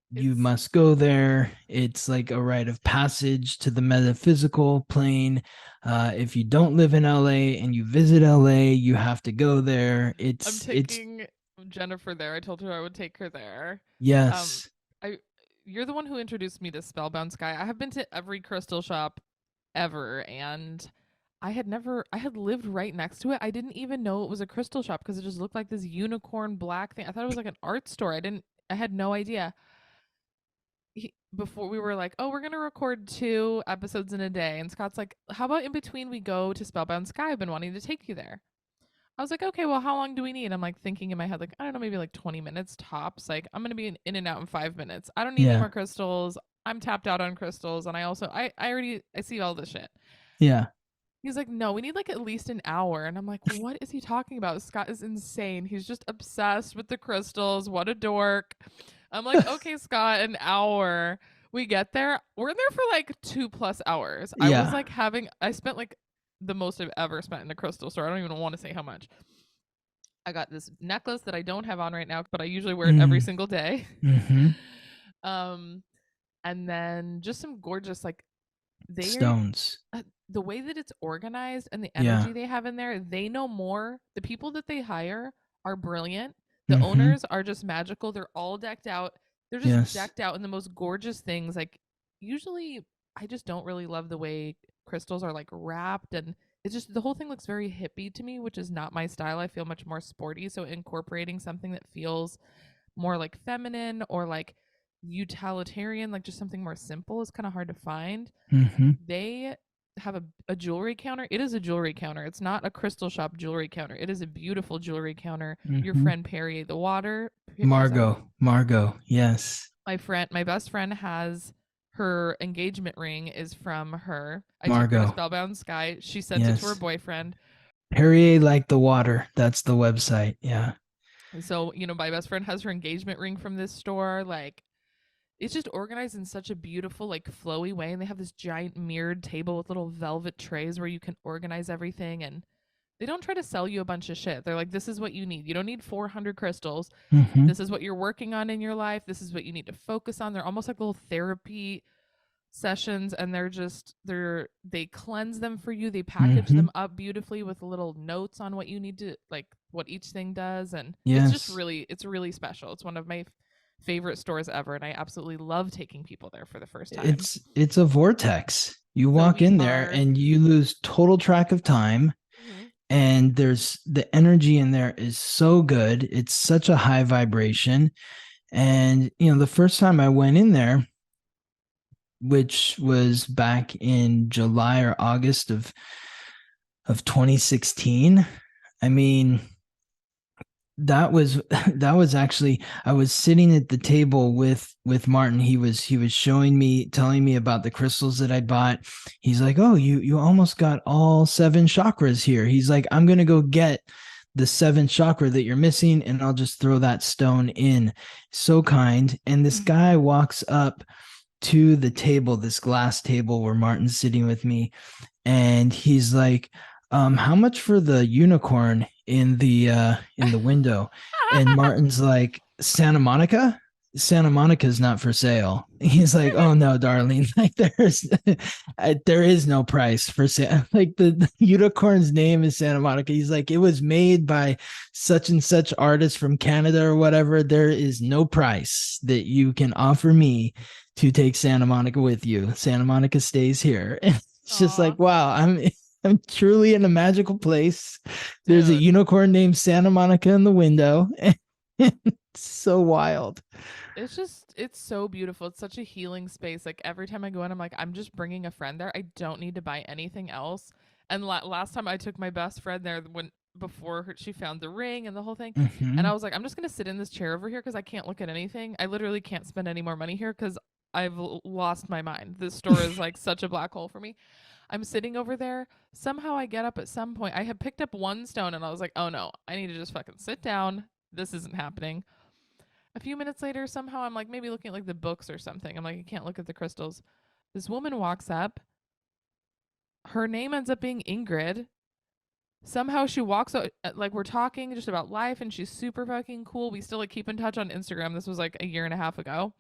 C: you
A: it's
C: must go there. It's like a rite of passage to the metaphysical plane. If you don't live in LA and you visit LA, you have to go there.
A: I'm
C: It's
A: taking Jennifer there. I told her I would take her there. Um,
C: yes.
A: I You're the one who introduced me to Spellbound Sky. I have been to every crystal shop ever, and I had lived right next to it. I didn't even know it was a crystal shop because it just looked like this unicorn black thing. I thought it was like an art store. I had no idea. Before we were like, oh, we're gonna record 2 episodes in a day, and Scott's like, how about in between we go to Spellbound Sky? I've been wanting to take you there. I was like, okay, well, how long do we need? I'm like thinking in my head, like, I don't know, maybe like 20 minutes tops. Like, I'm going to be in and out in 5 minutes. I don't need any
C: Yeah.
A: more crystals. I'm tapped out on crystals. And I also, I see all this shit.
C: Yeah.
A: He's like, no, we need like at least an hour. And I'm like, what is he talking about? Scott is insane. He's just obsessed with the crystals. What a dork. I'm like, okay, Scott, an hour. We get there. We're in there for like 2+ hours. I was
C: Yeah.
A: like I spent like the most I've ever spent in a crystal store. I don't even want to say how much. I got this necklace that I don't have on right now, but I usually wear it every single day.
C: Mm-hmm.
A: um, and then just some gorgeous, like, they
C: Stones.
A: the way that it's organized and the
C: Yeah.
A: energy they have in there, they know more. The people that they hire are brilliant. The
C: Mm-hmm.
A: owners are just magical. They're all decked out. They're just
C: Yes.
A: decked out in the most gorgeous things. Like, usually I just don't really love the way crystals are like wrapped, and it's just the whole thing looks very hippie to me, which is not my style. I feel much more sporty, so incorporating something that feels more like feminine or like utilitarian, like just something more simple, is kind of hard to find.
C: Mm-hmm.
A: They have a jewelry counter. It is a jewelry counter. It's not a crystal shop jewelry counter. It is a beautiful jewelry counter. Your
C: Mm-hmm.
A: friend Perrier the Water. Is that
C: Margot. Yes.
A: my best friend has her engagement ring is from her. I took her to
C: Margot.
A: Spellbound Sky. She sent it to her
C: Yes.
A: boyfriend.
C: Perrier like the water. That's the website. Yeah.
A: So, my best friend has her engagement ring from this store. Like, it's just organized in such a beautiful, like, flowy way. And they have this giant mirrored table with little velvet trays where you can organize everything. And they don't try to sell you a bunch of shit. They're like, this is what you need. You don't need 400 crystals.
C: Mm-hmm.
A: This is what you're working on in your life. This is what you need to focus on. They're almost like little therapy sessions, and they cleanse them for you. They package
C: Mm-hmm.
A: them up beautifully with little notes on what you need to, like, what each thing does. And
C: Yes.
A: it's really special. It's one of my favorite stores ever, and I absolutely love taking people there for the first time.
C: It's a vortex. You
A: So
C: walk
A: we
C: in there
A: are
C: and you lose total track of time.
A: Mhm.
C: And there's the energy in there is so good. It's such a high vibration. And the first time I went in there, which was back in July or August of 2016, I mean, that was that was actually, I was sitting at the table with Martin. He was showing me, telling me about the crystals that I bought. He's like, oh, you almost got all 7 chakras here. He's like, I'm gonna go get the 7th chakra that you're missing, and I'll just throw that stone in. So kind. And this guy walks up to the table, this glass table where Martin's sitting with me, and he's like, how much for the unicorn in the window? And Martin's like, Santa Monica? Santa Monica's not for sale. He's like, oh no, darling, like there is no price for sale. Like the unicorn's name is Santa Monica. He's like, it was made by such and such artist from Canada or whatever. There is no price that you can offer me to take Santa Monica with you. Santa Monica stays here. And it's just like,
A: Aw,
C: wow, I'm truly in a magical place. There's a
A: dude.
C: unicorn named Santa Monica in the window. It's so wild.
A: It's so beautiful. It's such a healing space. Like, every time I go in, I'm like, I'm just bringing a friend there. I don't need to buy anything else. And last time I took my best friend there, when before she found the ring and the whole thing, and
C: Mm-hmm.
A: I was like, I'm just gonna sit in this chair over here because I can't look at anything. I literally can't spend any more money here because I've lost my mind. This store is like such a black hole for me. I'm sitting over there. Somehow I get up at some point. I had picked up one stone and I was like, oh no, I need to just fucking sit down. This isn't happening. A few minutes later, somehow I'm like maybe looking at like the books or something. I'm like, I can't look at the crystals. This woman walks up. Her name ends up being Ingrid. Somehow she walks out, like, we're talking just about life, and she's super fucking cool. We still like keep in touch on Instagram. This was like a year and a half ago.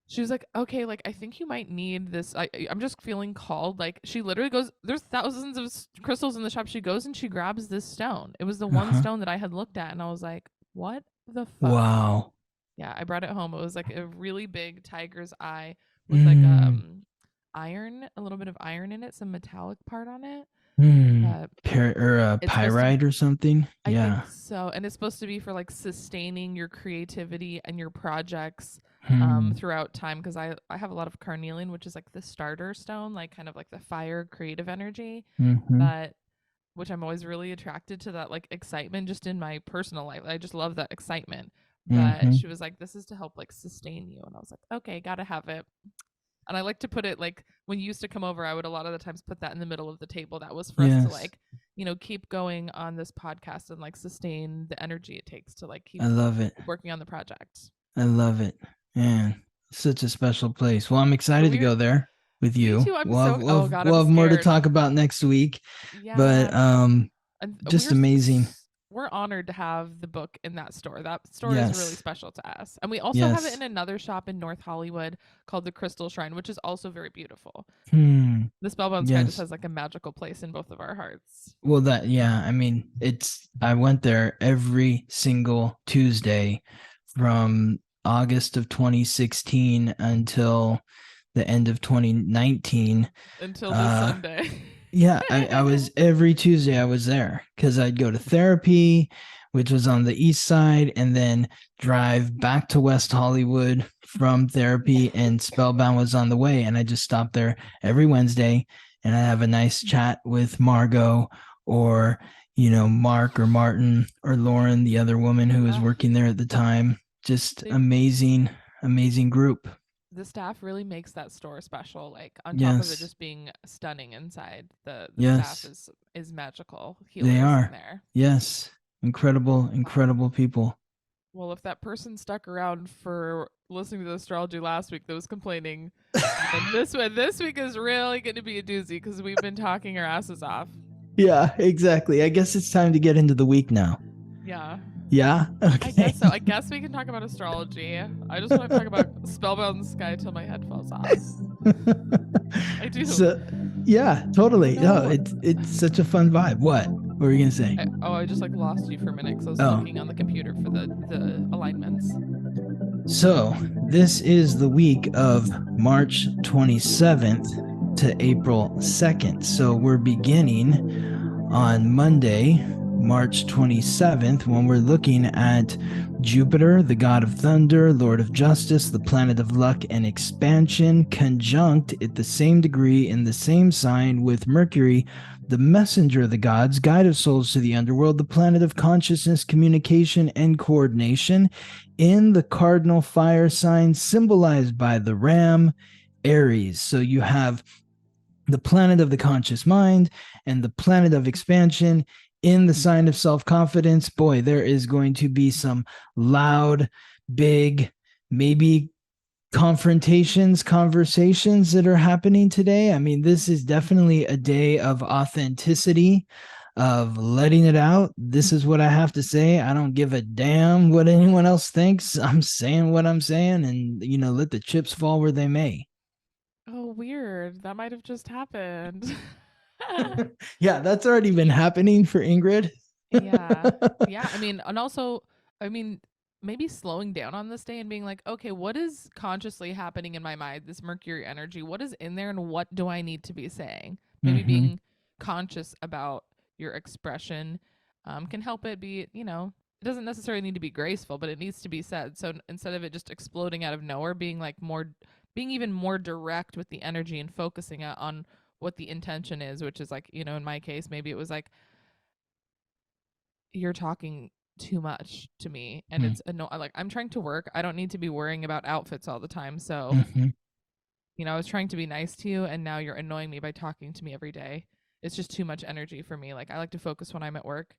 A: She was like, okay, like, I think you might need this. I'm just feeling called. Like, she literally goes, there's thousands of crystals in the shop. She goes and she grabs this stone. It was the one
C: Uh-huh.
A: stone that I had looked at, and I was like, what the fuck?
C: Wow.
A: Yeah, I brought it home. It was like a really big tiger's eye with like
C: Mm.
A: iron, a little bit of iron in it, some metallic part on it.
C: Mm.
A: Uh,
C: Or a
A: it's supposed to be,
C: pyrite or something.
A: I think
C: Yeah.
A: so, and it's supposed to be for like sustaining your creativity and your projects
C: Hmm.
A: throughout time, because I have a lot of carnelian, which is like the starter stone, like kind of like the fire creative energy.
C: Mm-hmm.
A: But which I'm always really attracted to that like excitement just in my personal life. I just love that excitement. But
C: Mm-hmm.
A: she was like, this is to help like sustain you. And I was like, okay, gotta have it. And I like to put it like when you used to come over, I would a lot of the times put that in the middle of the table. That was for us to
C: Yes.
A: like, keep going on this podcast and like sustain the energy it takes to like keep
C: I love it.
A: working on the project.
C: I love it. Man, such a special place. Well, I'm
A: So
C: excited to go there with
A: me
C: you.
A: too. I'm so, oh God,
C: We'll
A: I'm
C: have more to
A: scared.
C: talk about next week, but
A: Yeah. And
C: just amazing.
A: we're honored to have the book in that store. That store is really
C: Yes.
A: special to us. And we also have it
C: Yes.
A: in another shop in North Hollywood called the Crystal Shrine, which is also very beautiful.
C: Hmm.
A: The Spellbound Sky just
C: Yes.
A: has like a magical place in both of our hearts.
C: Well, I mean, I went there every single Tuesday from August of 2016 until the end of 2019.
A: Until this Sunday.
C: Yeah, I was every Tuesday I was there because I'd go to therapy, which was on the east side, and then drive back to West Hollywood from therapy, and Spellbound was on the way. And I just stopped there every Wednesday and I have a nice chat with Margot or, Mark or Martin or Lauren, the other woman who was working there at the time. Just
A: They-
C: amazing, amazing group.
A: The staff really makes that store special. Like on top of it
C: Yes.
A: just being stunning inside, the
C: Yes.
A: staff is magical
C: They
A: healers
C: are.
A: in there.
C: Yes. Incredible, incredible people.
A: Well, if that person stuck around for listening to the astrology last week that was complaining, then this week is really going to be a doozy because we've been talking our asses off.
C: Yeah, exactly. I guess it's time to get into the week now.
A: Yeah.
C: Yeah? Okay.
A: I guess so. I guess we can talk about astrology. I just want to talk about Spellbound Sky till my head falls off. I do.
C: So, yeah, totally.
A: No.
C: No, it's such a fun vibe. What were you gonna say?
A: I just like lost you for a minute because I was
C: Oh.
A: looking on the computer for the alignments.
C: So this is the week of March 27th to April 2nd. So we're beginning on Monday, March 27th, when we're looking at Jupiter, the god of thunder, lord of justice, the planet of luck and expansion, conjunct at the same degree in the same sign with Mercury, the messenger of the gods, guide of souls to the underworld, the planet of consciousness, communication, and coordination, in the cardinal fire sign symbolized by the ram, Aries. So you have the planet of the conscious mind and the planet of expansion in the sign of self-confidence. Boy, there is going to be some loud, big, maybe conversations that are happening today. I mean, this is definitely a day of authenticity, of letting it out. This is what I have to say. I don't give a damn what anyone else thinks. I'm saying what I'm saying, and let the chips fall where they may.
A: Oh, weird. That might have just happened.
C: Yeah, that's already been happening for Ingrid.
A: Yeah. Yeah. I mean, maybe slowing down on this day and being like, okay, what is consciously happening in my mind? This Mercury energy, what is in there and what do I need to be saying? Maybe
C: Mhm.
A: being conscious about your expression can help it be, it doesn't necessarily need to be graceful, but it needs to be said. So instead of it just exploding out of nowhere, being even more direct with the energy and focusing on what the intention is, which is like, in my case, maybe it was like, you're talking too much to me and it's like I'm trying to work. I don't need to be worrying about outfits all the time. So,
C: Mhm.
A: I was trying to be nice to you and now you're annoying me by talking to me every day. It's just too much energy for me. Like I like to focus when I'm at work.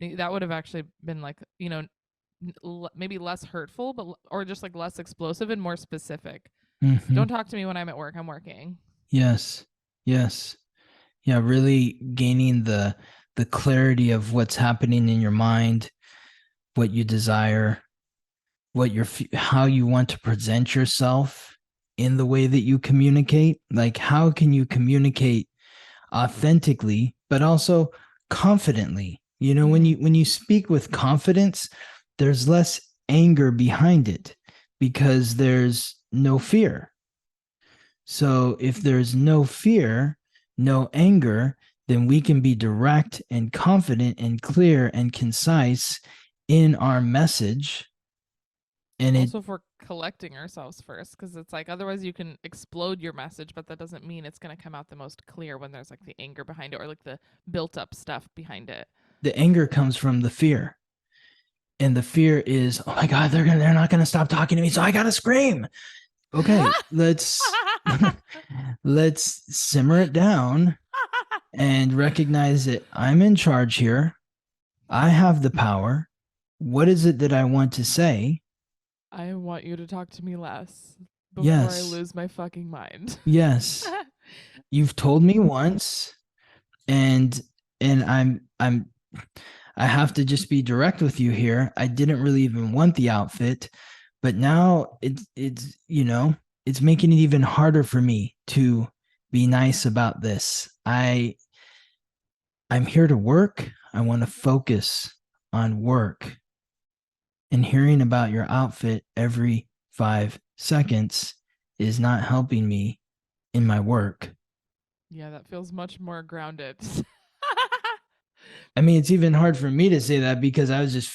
A: That would have actually been like, maybe less hurtful, but or just like less explosive and more specific.
C: Mhm.
A: Don't talk to me when I'm at work. I'm working.
C: Yes. Yes. Yeah, really gaining the clarity of what's happening in your mind, what you desire, how you want to present yourself in the way that you communicate. Like how can you communicate authentically but also confidently? When you speak with confidence, there's less anger behind it because there's no fear. So if there's no fear, no anger, then we can be direct and confident and clear and concise in our message. And
A: Also, if we're collecting ourselves first, because it's like otherwise you can explode your message, but that doesn't mean it's going to come out the most clear when there's like the anger behind it or like the built up stuff behind it.
C: the anger comes from the fear. And the fear is, oh my God, they're not gonna stop talking to me, so I gotta scream. Okay, let's simmer it down and recognize that I'm in charge here. I have the power. What is it that I want to say?
A: I want you to talk to me less before
C: Yes.
A: I lose my fucking mind.
C: Yes. You've told me once, and I have to just be direct with you here. I didn't really even want the outfit, but now it's it's making it even harder for me to be nice about this. I'm here to work. I want to focus on work. And hearing about your outfit every 5 seconds is not helping me in my work.
A: Yeah, that feels much more grounded.
C: I mean, it's even hard for me to say that because I was just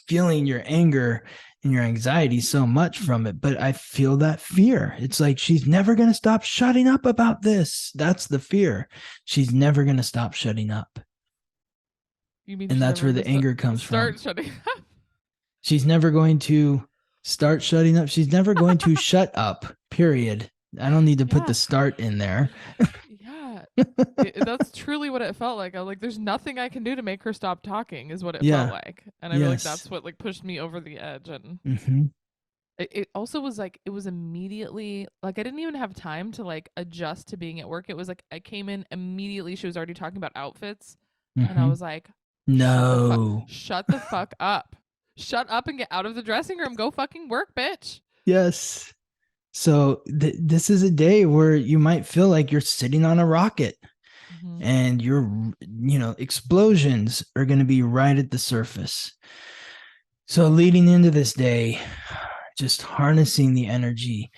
C: feeling your anger and your anxiety so much from it. But I feel that fear. It's like she's never going to stop shutting up about this. That's the fear. She's never going to stop shutting up.
A: You mean
C: And
A: she's
C: that's
A: never
C: where the
A: gonna
C: anger comes from.
A: Start shutting up.
C: She's never going to start shutting up. She's never going to shut up, period. I don't need to put
A: Yeah.
C: the start in there.
A: Yeah. That's truly what it felt like. I was like, there's nothing I can do to make her stop talking, is what it
C: Yeah.
A: felt like. And I feel like
C: Yes.
A: that's what like pushed me over the edge. And
C: Mm-hmm.
A: it also was like, it was immediately like I didn't even have time to like adjust to being at work. It was like I came in immediately. She was already talking about outfits. And I
C: Mm-hmm.
A: was like,
C: No.
A: shut the fuck up. Shut up and get out of the dressing room. Go fucking work, bitch.
C: Yes. So this is a day where you might feel like you're sitting on a rocket and explosions are going to be right at the surface. So leading into this day, just harnessing the energy,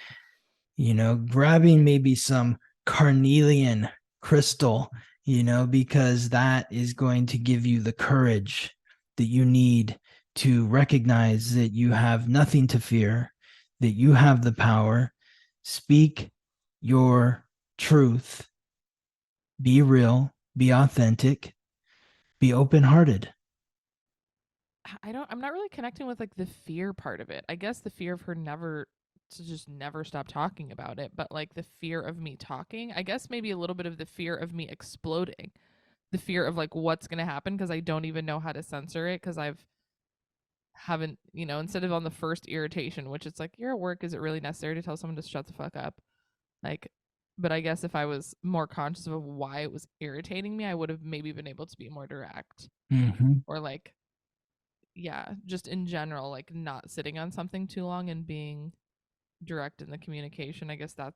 C: grabbing maybe some carnelian crystal, because that is going to give you the courage that you need to recognize that you have nothing to fear, that you have the power. Speak your truth. Be real, be authentic, be open-hearted.
A: I'm not really connecting with like the fear part of it. I guess the fear of her never stop talking about it, but like the fear of me talking, I guess maybe a little bit of the fear of me exploding, the fear of like what's going to happen because I don't even know how to censor it because haven't, instead of on the first irritation, which it's like, you're at work, is it really necessary to tell someone to shut the fuck up? Like, but I guess if I was more conscious of why it was irritating me, I would have maybe been able to be more direct.
C: Mm-hmm.
A: Or like, yeah, just in general, like not sitting on something too long and being direct in the communication. I guess that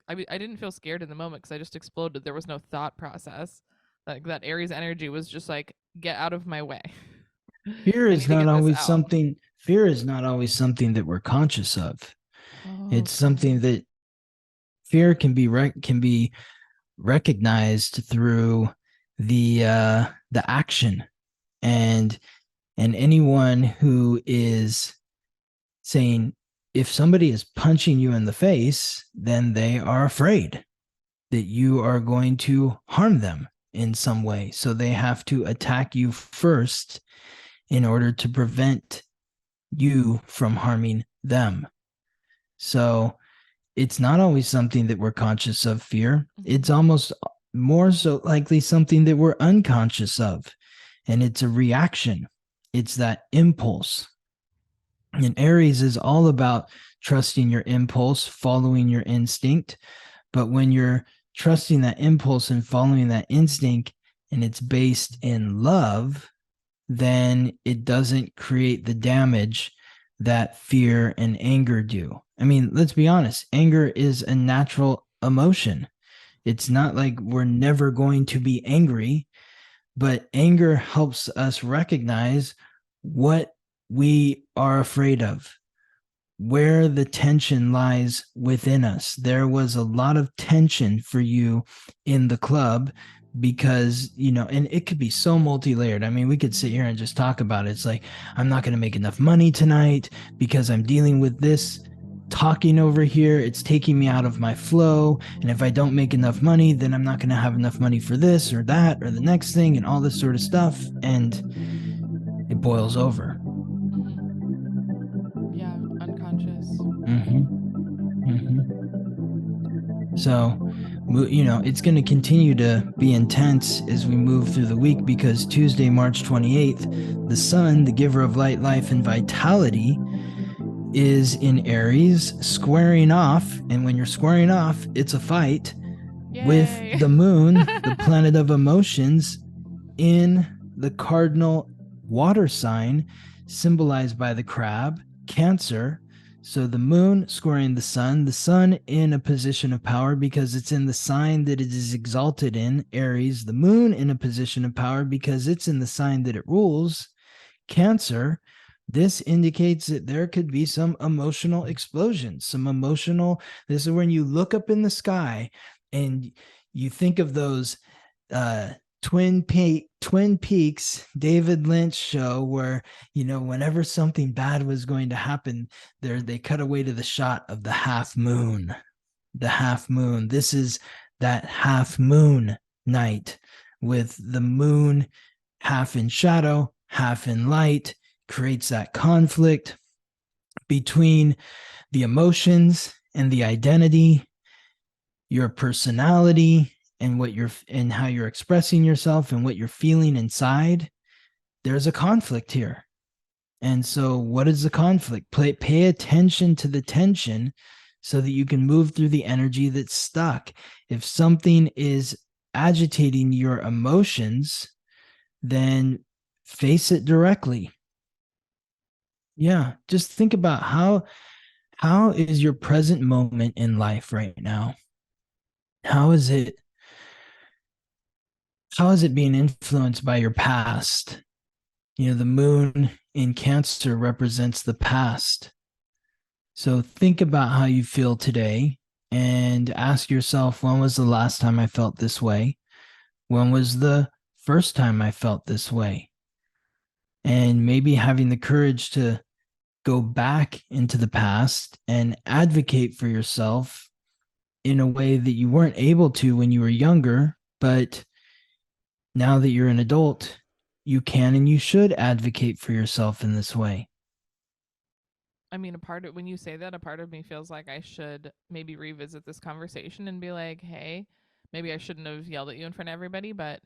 A: I mean, I didn't feel scared in the moment because I just exploded. There was no thought process. Like that Aries energy was just like, get out of my way.
C: Fear is not always something that we're conscious of. It's something that fear can be recognized through the action, and anyone who is saying, if somebody is punching you in the face, then they are afraid that you are going to harm them in some way. So they have to attack you first in order to prevent you from harming them. So it's not always something that we're conscious of, fear. It's almost more so likely something that we're unconscious of. And it's a reaction. It's that impulse. And Aries is all about trusting your impulse, following your instinct. But when you're trusting that impulse and following that instinct, and it's based in love, then it doesn't create the damage that fear and anger do. I mean, let's be honest, anger is a natural emotion. It's not like we're never going to be angry, but anger helps us recognize what we are afraid of, where the tension lies within us. There was a lot of tension for you in the club because, and it could be so multi-layered. I mean, we could sit here and just talk about it. It's like, I'm not going to make enough money tonight because I'm dealing with this talking over here. It's taking me out of my flow. And if I don't make enough money, then I'm not going to have enough money for this or that or the next thing and all this sort of stuff. And it boils over.
A: Yeah, unconscious.
C: So, it's going to continue to be intense as we move through the week, because Tuesday, March 28th, the sun, the giver of light, life, and vitality, is in Aries, squaring off. And when you're squaring off, it's a fight.
A: Yay.
C: With the moon, the planet of emotions, in the cardinal water sign, symbolized by the crab, Cancer. So the moon squaring the sun in a position of power because it's in the sign that it is exalted in, Aries. The moon in a position of power because it's in the sign that it rules, Cancer. This indicates that there could be some emotional explosions, this is when you look up in the sky and you think of those Twin Peaks David Lynch show where, whenever something bad was going to happen, they cut away to the shot of the half moon. This is that half moon night, with the moon half in shadow, half in light, creates that conflict between the emotions and the identity, your personality, and how you're expressing yourself and what you're feeling inside. There's a conflict here. And so what is the conflict? Pay attention to the tension so that you can move through the energy that's stuck. If something is agitating your emotions, then face it directly. Yeah, just think about how is your present moment in life right now? How is it being influenced by your past? The moon in Cancer represents the past. So think about how you feel today and ask yourself, when was the last time I felt this way? When was the first time I felt this way? And maybe having the courage to go back into the past and advocate for yourself in a way that you weren't able to when you were younger, but now that you're an adult, you can and you should advocate for yourself in this way.
A: I mean, when you say that, a part of me feels like I should maybe revisit this conversation and be like, hey, maybe I shouldn't have yelled at you in front of everybody, but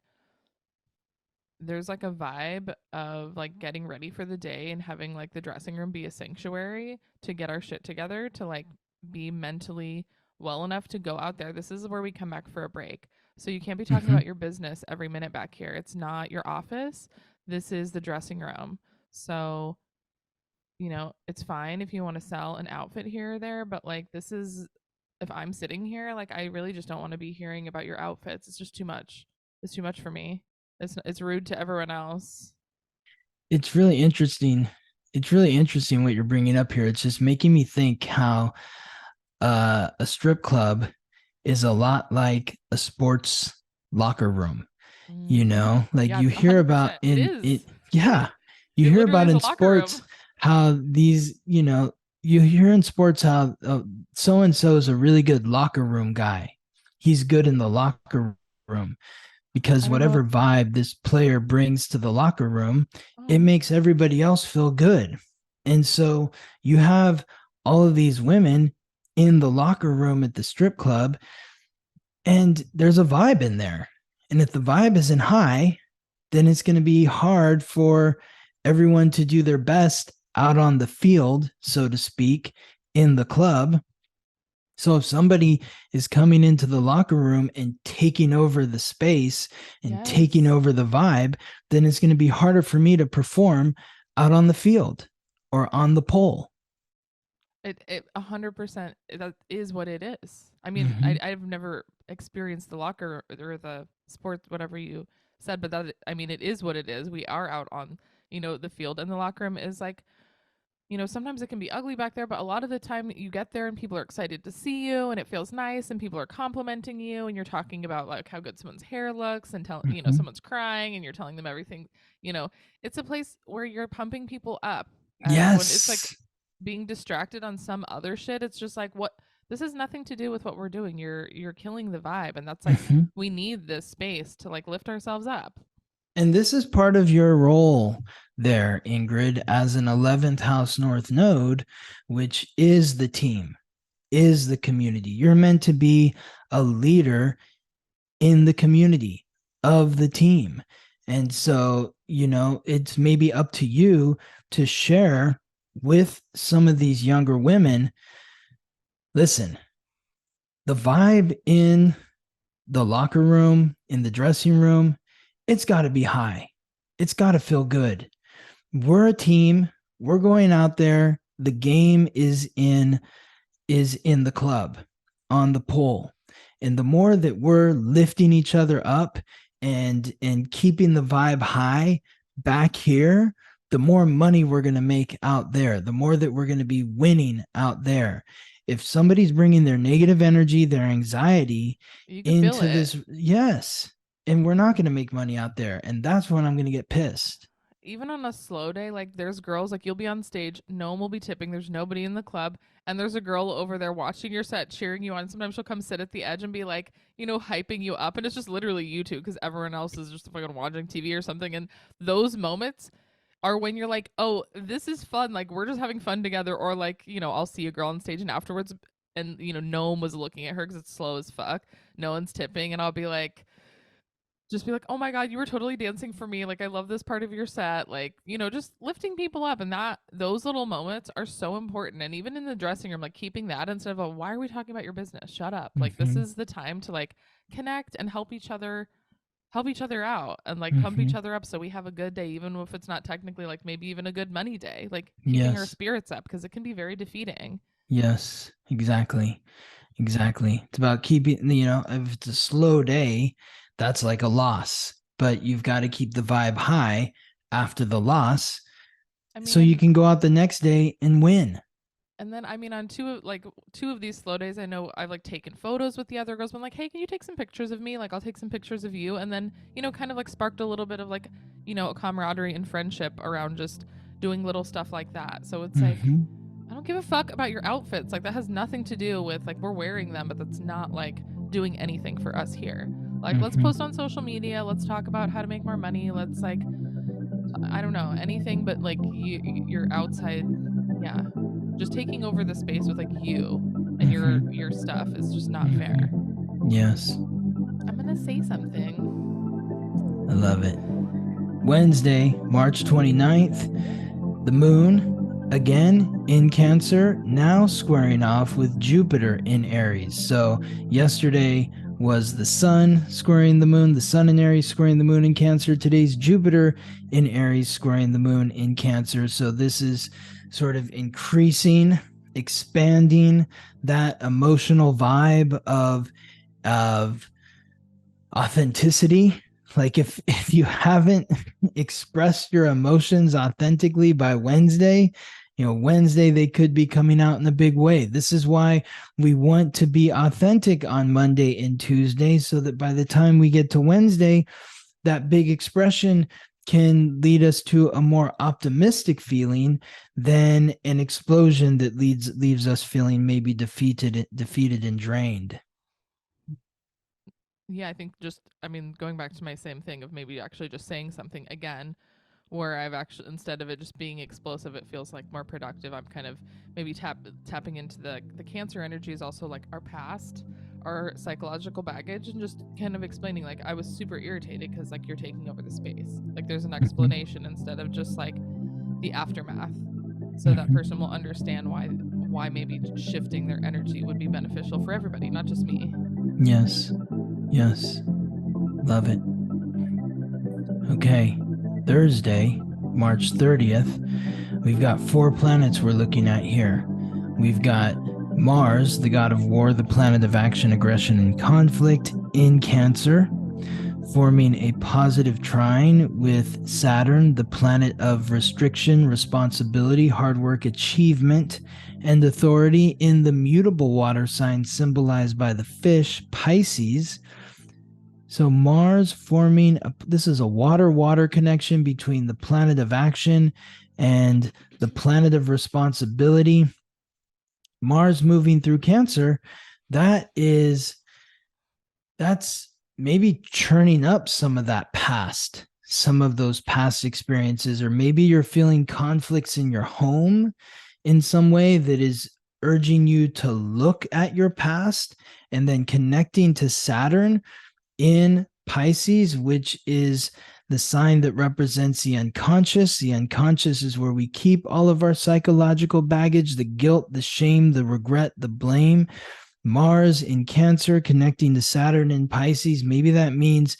A: there's like a vibe of like getting ready for the day and having like the dressing room be a sanctuary to get our shit together, to like be mentally well enough to go out there. This is where we come back for a break. So you can't be talking about your business every minute back here. It's not your office. This is the dressing room. So, it's fine if you want to sell an outfit here or there, but like if I'm sitting here, like I really just don't want to be hearing about your outfits. It's just too much. It's too much for me. It's rude to everyone else.
C: It's really interesting. It's really interesting what you're bringing up here. It's just making me think how a strip club is a lot like a sports locker room. Like
A: Yeah,
C: you hear about
A: it is.
C: you
A: It
C: hear
A: literally
C: about
A: is a
C: in
A: locker room.
C: sports how these, you hear in sports how so and so is a really good locker room guy. He's good in the locker room, because
A: I don't know.
C: whatever vibe this player brings to the locker room, it
A: Oh,
C: makes everybody else feel good. And so you have all of these women in the locker room at the strip club, and there's a vibe in there. And if the vibe isn't high, then it's going to be hard for everyone to do their best out on the field, so to speak, in the club. So if somebody is coming into the locker room and taking over the space and taking
A: yes.
C: over the vibe, then it's going to be harder for me to perform out on the field or on the pole.
A: It 100%, that is what it is. I mean, I've never experienced the locker or the sports, whatever you said, but that, I mean, it is what it is. We are out on, the field, and the locker room is like sometimes it can be ugly back there, but a lot of the time you get there and people are excited to see you and it feels nice and people are complimenting you and you're talking about like how good someone's hair looks and someone's crying and you're telling them everything. It's a place where you're pumping people up. And when it's like
C: Yes.
A: being distracted on some other shit, it's just like, what, this has nothing to do with what we're doing. You're killing the vibe, and that's like,
C: Mhm.
A: we need this space to like lift ourselves up.
C: And this is part of your role there, Ingrid, as an 11th house north node, which is the team, is the community. You're meant to be a leader in the community of the team. And so, it's maybe up to you to share with some of these younger women. Listen, the vibe in the locker room, in the dressing room, it's got to be high. It's got to feel good. We're a team. We're going out there. The game is in the club, on the pole. And the more that we're lifting each other up and keeping the vibe high back here, the more money we're going to make out there, the more that we're going to be winning out there. If somebody's bringing their negative energy, their anxiety
A: You can feel
C: into
A: it.
C: this, yes, and we're not going to make money out there. And that's when I'm going to get pissed.
A: Even on a slow day, like there's girls, like you'll be on stage, no one will be tipping, there's nobody in the club, and there's a girl over there watching your set, cheering you on. Sometimes she'll come sit at the edge and be like, hyping you up, and it's just literally you two because everyone else is just fucking watching TV or something. And those moments are when you're like, oh, this is fun, like we're just having fun together. Or like, I'll see a girl on stage and afterwards, and no one was looking at her because it's slow as fuck, no one's tipping, and I'll be like, just be like, oh my God, you were totally dancing for me. Like, I love this part of your set. Like, just lifting people up. And those little moments are so important. And even in the dressing room, like keeping that instead of, why are we talking about your business? Shut up. Like, this is the time to like connect and help each other out and like pump each other up so we have a good day, even if it's not technically like maybe even a good money day. Like keeping our spirits up, because it can be very defeating.
C: Yes, exactly. It's about keeping, if it's a slow day, that's like a loss, but you've got to keep the vibe high after the loss, so you can go out the next day and win.
A: And then, on two of these slow days, I know I've like taken photos with the other girls, been like, hey, can you take some pictures of me? Like, I'll take some pictures of you. And then, kind of like sparked a little bit of like, a camaraderie and friendship around just doing little stuff like that. So it's like, I don't give a fuck about your outfits. Like, that has nothing to do with like, we're wearing them, but that's not like doing anything for us here. Like, let's post on social media. Let's talk about how to make more money. Let's like, I don't know, anything but like you're outside. Yeah. Just taking over the space with like you and your stuff is just not fair.
C: Yes.
A: I'm gonna say something.
C: I love it. Wednesday, March 29th, the moon, again in Cancer, now squaring off with Jupiter in Aries. So yesterday was the sun squaring the moon, the sun in Aries squaring the moon in Cancer. Today's Jupiter in Aries squaring the moon in Cancer. So this is sort of increasing, expanding that emotional vibe of authenticity. Like if you haven't expressed your emotions authentically by Wednesday, Wednesday they could be coming out in a big way. This is why we want to be authentic on Monday and Tuesday, so that by the time we get to Wednesday, that big expression can lead us to a more optimistic feeling than an explosion that leaves us feeling maybe defeated and drained.
A: Yeah, I think just, going back to my same thing of maybe actually just saying something again, where I've actually, instead of it just being explosive, it feels like more productive. I'm kind of maybe tapping into the Cancer energy is also like our past, our psychological baggage, and just kind of explaining like I was super irritated because like you're taking over the space. Like there's an explanation instead of just like the aftermath, so that person will understand why maybe shifting their energy would be beneficial for everybody, not just me.
C: Yes. Love it. Okay. Thursday, March 30th, we've got 4 planets we're looking at here. We've got Mars, the god of war, the planet of action, aggression, and conflict in Cancer. forming a positive trine with Saturn, the planet of restriction, responsibility, hard work, achievement, and authority in the mutable water sign symbolized by the fish, Pisces. So Mars forming this is a water-water connection between the planet of action and the planet of responsibility. Mars moving through Cancer, that's maybe churning up some of that past, some of those past experiences, or maybe you're feeling conflicts in your home in some way that is urging you to look at your past, and then connecting to Saturn in Pisces, which is the sign that represents the unconscious. The unconscious is where we keep all of our psychological baggage, the guilt, the shame, the regret, the blame. Mars in Cancer connecting to Saturn in Pisces. Maybe that means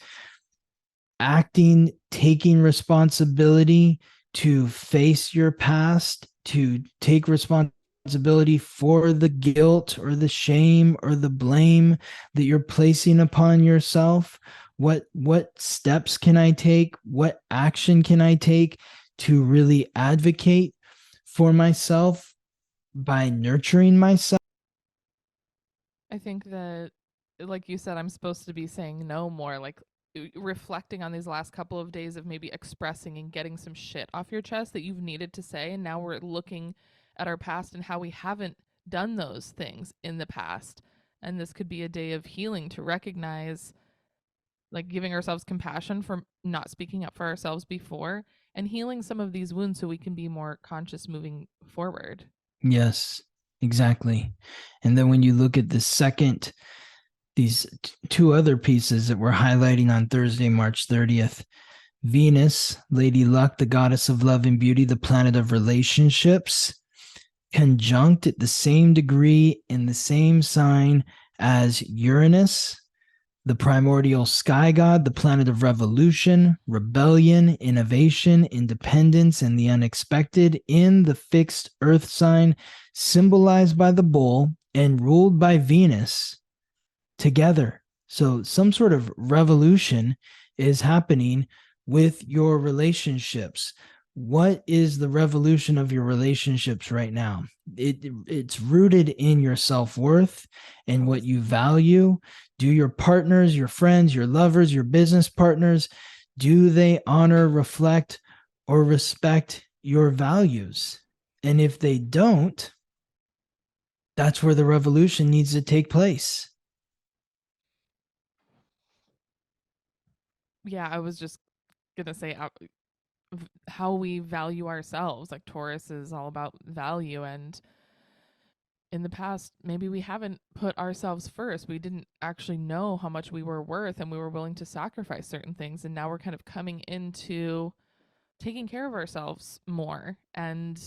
C: acting, taking responsibility to face your past, to take responsibility for the guilt or the shame or the blame that you're placing upon yourself. What steps can I take? What action can I take to really advocate for myself by nurturing myself?
A: I think that, like you said, I'm supposed to be saying no more, like reflecting on these last couple of days of maybe expressing and getting some shit off your chest that you've needed to say. And now we're looking at our past and how we haven't done those things in the past. And this could be a day of healing to recognize, like giving ourselves compassion for not speaking up for ourselves before, and healing some of these wounds so we can be more conscious moving forward.
C: Yes, exactly. And then when you look at these two other pieces that we're highlighting on Thursday, March 30th, Venus, Lady Luck, the goddess of love and beauty, the planet of relationships, conjunct at the same degree in the same sign as Uranus, the primordial sky god, the planet of revolution, rebellion, innovation, independence, and the unexpected, in the fixed earth sign, symbolized by the bull and ruled by Venus together. So some sort of revolution is happening with your relationships. What is the revolution of your relationships right now? It's rooted in your self-worth and what you value. Do your partners, your friends, your lovers, your business partners, do they honor, reflect, or respect your values? And if they don't, that's where the revolution needs to take place.
A: Yeah, I was just gonna say how we value ourselves. Like Taurus is all about value, and in the past, maybe we haven't put ourselves first. We didn't actually know how much we were worth, and we were willing to sacrifice certain things. And now we're kind of coming into taking care of ourselves more and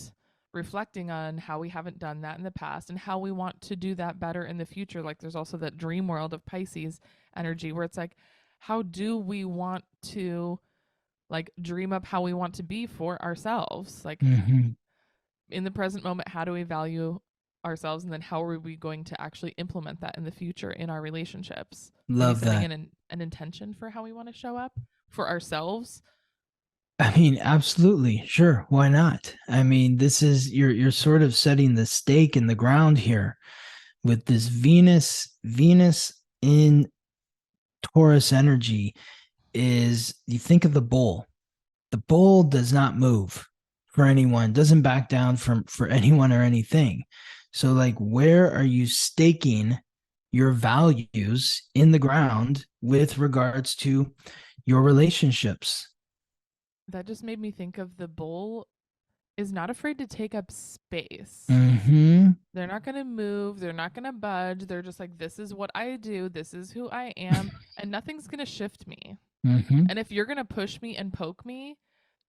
A: reflecting on how we haven't done that in the past and how we want to do that better in the future. Like there's also that dream world of Pisces energy where it's like, how do we want to like dream up how we want to be for ourselves? Like in the present moment, how do we value ourselves, and then how are we going to actually implement that in the future in our relationships? Maybe
C: Love
A: setting
C: that.
A: an intention for how we want to show up for ourselves.
C: I mean, absolutely. Sure. Why not? I mean, this is you're sort of setting the stake in the ground here with this Venus in Taurus energy. Is you think of the bull. The bull does not move for anyone, doesn't back down for anyone or anything. So like, where are you staking your values in the ground with regards to your relationships?
A: That just made me think of the bull is not afraid to take up space.
C: Mm-hmm.
A: They're not going to move. They're not going to budge. They're just like, this is what I do. This is who I am. And nothing's going to shift me.
C: Mm-hmm.
A: And if you're going to push me and poke me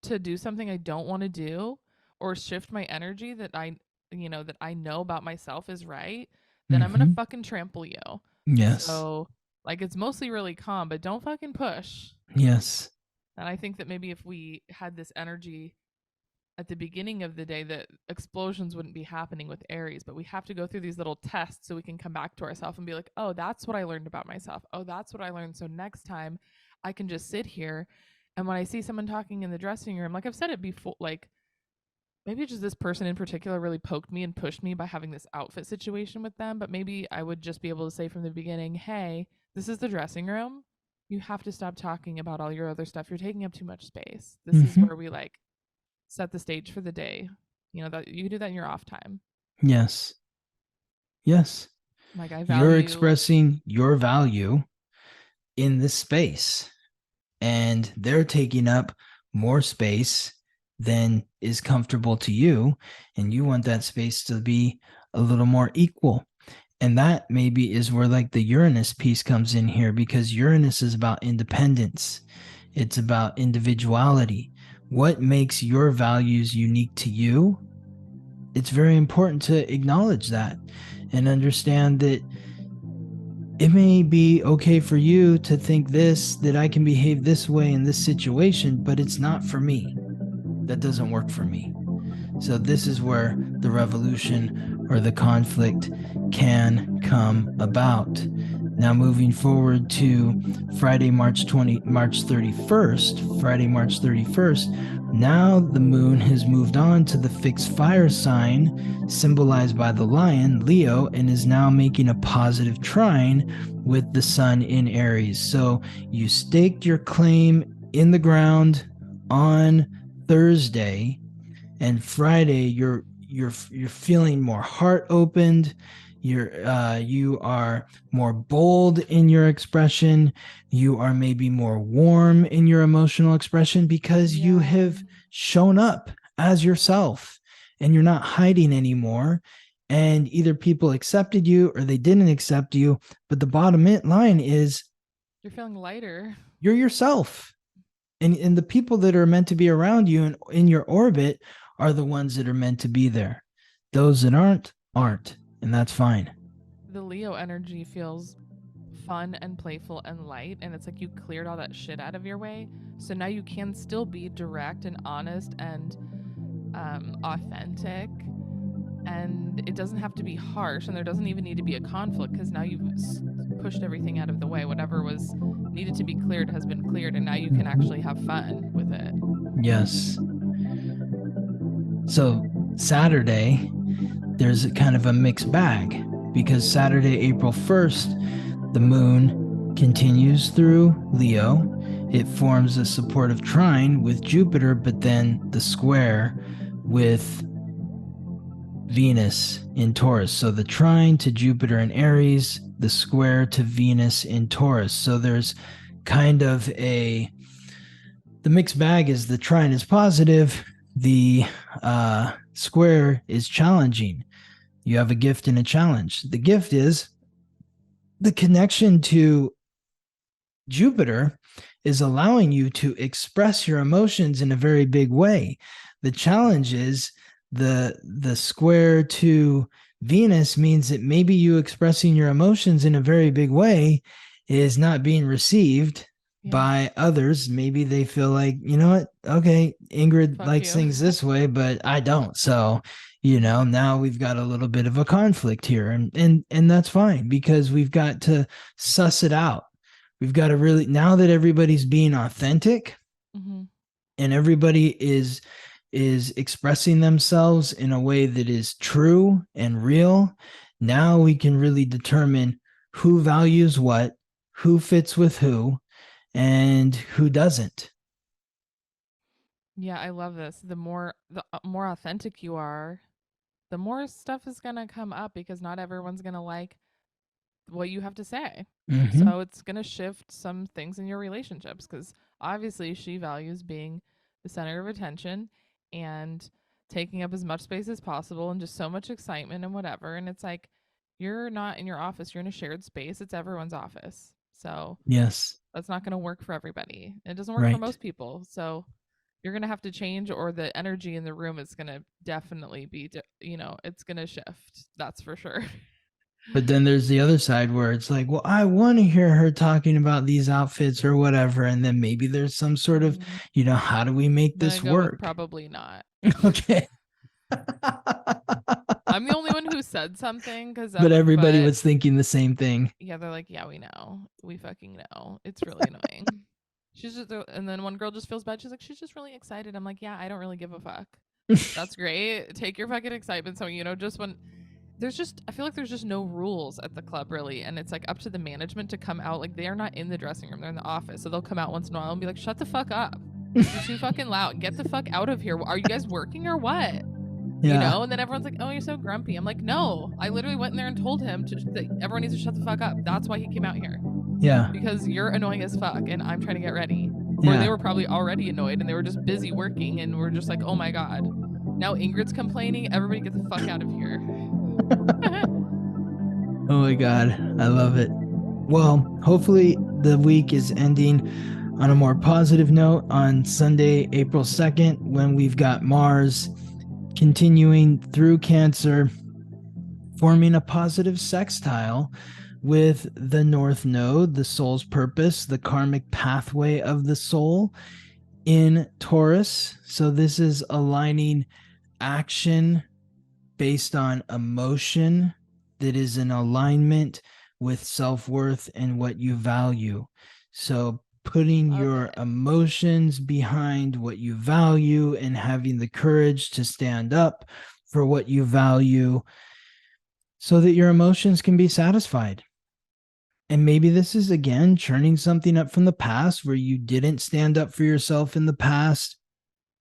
A: to do something I don't want to do, or shift my energy that that I know about myself is right, then I'm going to
C: Mm-hmm.
A: fucking trample you.
C: Yes.
A: So, like, it's mostly really calm, but don't fucking push.
C: Yes.
A: And I think that maybe if we had this energy at the beginning of the day, that explosions wouldn't be happening with Aries, but we have to go through these little tests so we can come back to ourselves and be like, oh, that's what I learned about myself. Oh, that's what I learned. So next time I can just sit here. And when I see someone talking in the dressing room, like I've said it before, like maybe just this person in particular really poked me and pushed me by having this outfit situation with them. But maybe I would just be able to say from the beginning, hey, this is the dressing room. You have to stop talking about all your other stuff. You're taking up too much space. This is where we like set the stage for the day. You know, that you can do that in your off time.
C: Yes. Yes.
A: Like I value
C: You're expressing your value in this space, and they're taking up more space than is comfortable to you, and you want that space to be a little more equal. And that maybe is where like the Uranus piece comes in here, because Uranus is about independence. It's about individuality. What makes your values unique to you? It's very important to acknowledge that and understand that it may be okay for you to think this, that I can behave this way in this situation, but it's not for me. That doesn't work for me. So this is where the revolution or the conflict can come about. Now moving forward to Friday, March 31st, now the moon has moved on to the fixed fire sign symbolized by the lion, Leo, and is now making a positive trine with the sun in Aries. So you staked your claim in the ground on Thursday, and Friday you're feeling more heart opened. You are more bold in your expression. You are maybe more warm in your emotional expression because you have shown up as yourself and you're not hiding anymore. And either people accepted you or they didn't accept you. But the bottom line is
A: you're feeling lighter.
C: You're yourself. And the people that are meant to be around you and in your orbit are the ones that are meant to be there. Those that aren't. And that's fine.
A: The Leo energy feels fun and playful and light, and it's like you cleared all that shit out of your way. So now you can still be direct and honest and authentic, and it doesn't have to be harsh, and there doesn't even need to be a conflict because now you've pushed everything out of the way. Whatever was needed to be cleared has been cleared, and now you can actually have fun with it.
C: Yes. So Saturday, there's kind of a mixed bag, because Saturday, April 1st, the moon continues through Leo. It forms a supportive trine with Jupiter, but then the square with Venus in Taurus. So the trine to Jupiter in Aries, the square to Venus in Taurus. So there's kind of the mixed bag is the trine is positive, the square is challenging. You have a gift and a challenge. The gift is the connection to Jupiter is allowing you to express your emotions in a very big way. The challenge is the square to Venus means that maybe you expressing your emotions in a very big way is not being received by others. Maybe they feel like, you know what? Okay, Ingrid likes things this way, but I don't. So, now we've got a little bit of a conflict here, and that's fine, because we've got to suss it out. We've got to really, now that everybody's being authentic and everybody is expressing themselves in a way that is true and real, now we can really determine who values what, who fits with who, and who doesn't.
A: Yeah, I love this. The more authentic you are, the more stuff is going to come up, because not everyone's going to like what you have to say. So it's going to shift some things in your relationships, because obviously she values being the center of attention and taking up as much space as possible and just so much excitement and whatever. And it's like, you're not in your office, you're in a shared space. It's everyone's office. So
C: yes,
A: that's not going to work for everybody. It doesn't work for most people. So you're going to have to change, or the energy in the room is going to definitely be, it's going to shift. That's for sure.
C: But then there's the other side where it's like, well, I want to hear her talking about these outfits or whatever. And then maybe there's some sort of, how do we make this work?
A: Probably not.
C: Okay.
A: I'm the only one who said something,
C: but everybody was thinking the same thing.
A: Yeah, they're like, yeah, we know. We fucking know. It's really annoying. She's just, and then one girl just feels bad. She's like, she's just really excited. I'm like, yeah, I don't really give a fuck. That's great. Take your fucking excitement. So, just when I feel like there's just no rules at the club really. And it's like up to the management to come out. Like they are not in the dressing room. They're in the office. So they'll come out once in a while and be like, shut the fuck up. You're too fucking loud. Get the fuck out of here. Are you guys working or what?
C: Yeah.
A: And then everyone's like, oh, you're so grumpy. I'm like, no, I literally went in there and told him that everyone needs to shut the fuck up. That's why he came out here.
C: Yeah.
A: Because you're annoying as fuck and I'm trying to get ready. Or they were probably already annoyed and they were just busy working and we're just like, oh my God. Now Ingrid's complaining. Everybody get the fuck out of here.
C: Oh my God. I love it. Well, hopefully the week is ending on a more positive note on Sunday, April 2nd, when we've got Mars continuing through Cancer, forming a positive sextile with the North Node, the soul's purpose, the karmic pathway of the soul in Taurus. So this is aligning action based on emotion that is in alignment with self-worth and what you value. So putting your emotions behind what you value and having the courage to stand up for what you value so that your emotions can be satisfied. And maybe this is, again, churning something up from the past where you didn't stand up for yourself in the past.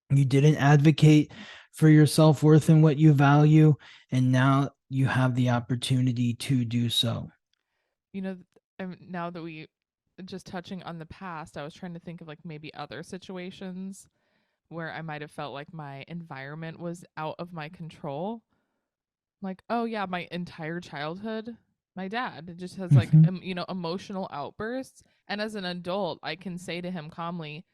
C: You didn't advocate for your self-worth and what you value. And now you have the opportunity to do so.
A: Now that we just touching on the past, I was trying to think of like maybe other situations where I might have felt like my environment was out of my control. Like, oh yeah, my entire childhood, my dad just has like, emotional outbursts. And as an adult, I can say to him calmly,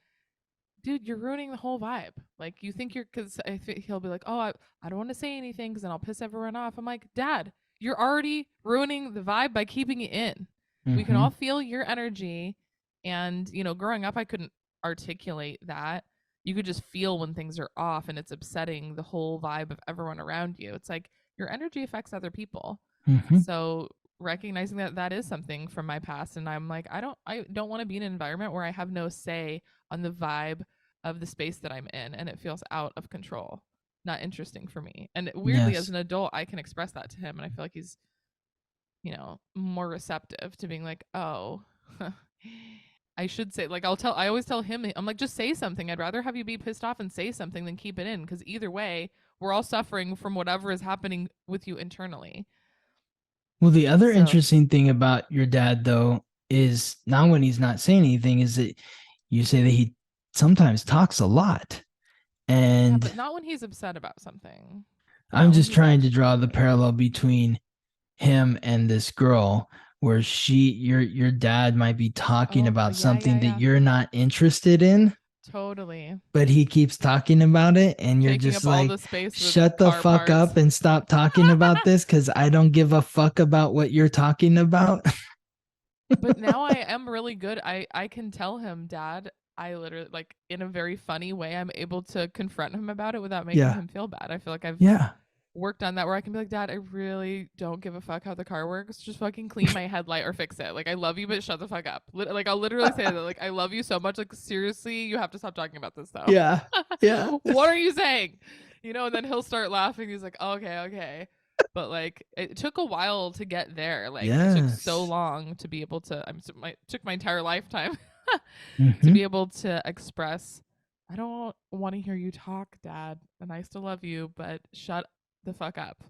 A: dude, you're ruining the whole vibe. Like, you think because he'll be like, oh, I don't want to say anything because then I'll piss everyone off. I'm like, Dad, you're already ruining the vibe by keeping it in. We can all feel your energy. And, growing up, I couldn't articulate that. You could just feel when things are off and it's upsetting the whole vibe of everyone around you. It's like your energy affects other people. So recognizing that is something from my past. And I'm like, I don't want to be in an environment where I have no say on the vibe of the space that I'm in and it feels out of control. Not interesting for me. And weirdly, as an adult, I can express that to him. And I feel like he's, more receptive to being like, oh, I should say, like, I always tell him, I'm like, just say something. I'd rather have you be pissed off and say something than keep it in. Because either way, we're all suffering from whatever is happening with you internally.
C: Well, the other interesting thing about your dad, though, is now when he's not saying anything, is that you say that he sometimes talks a lot. And
A: but not when he's upset about something.
C: I'm just trying to draw the parallel between him and this girl where your dad might be talking about something that you're not interested in.
A: Totally.
C: But he keeps talking about it and you're
A: Taking
C: just
A: up
C: like,
A: all the space
C: shut the fuck up and stop talking about this because I don't give a fuck about what you're talking about.
A: But now I am really good. I can tell him, Dad, I literally, like, in a very funny way, I'm able to confront him about it without making him feel bad. I feel like I've worked on that where I can be like, Dad, I really don't give a fuck how the car works. Just fucking clean my headlight or fix it. Like, I love you, but shut the fuck up. Like, I'll literally say that. Like, I love you so much. Like, seriously, you have to stop talking about this though.
C: Yeah. Yeah.
A: What are you saying? And then he'll start laughing. He's like, okay. But like, it took a while to get there. Like, it took so long to be able to, took my entire lifetime to be able to express, I don't want to hear you talk, Dad. And I still love you, but shut the fuck up.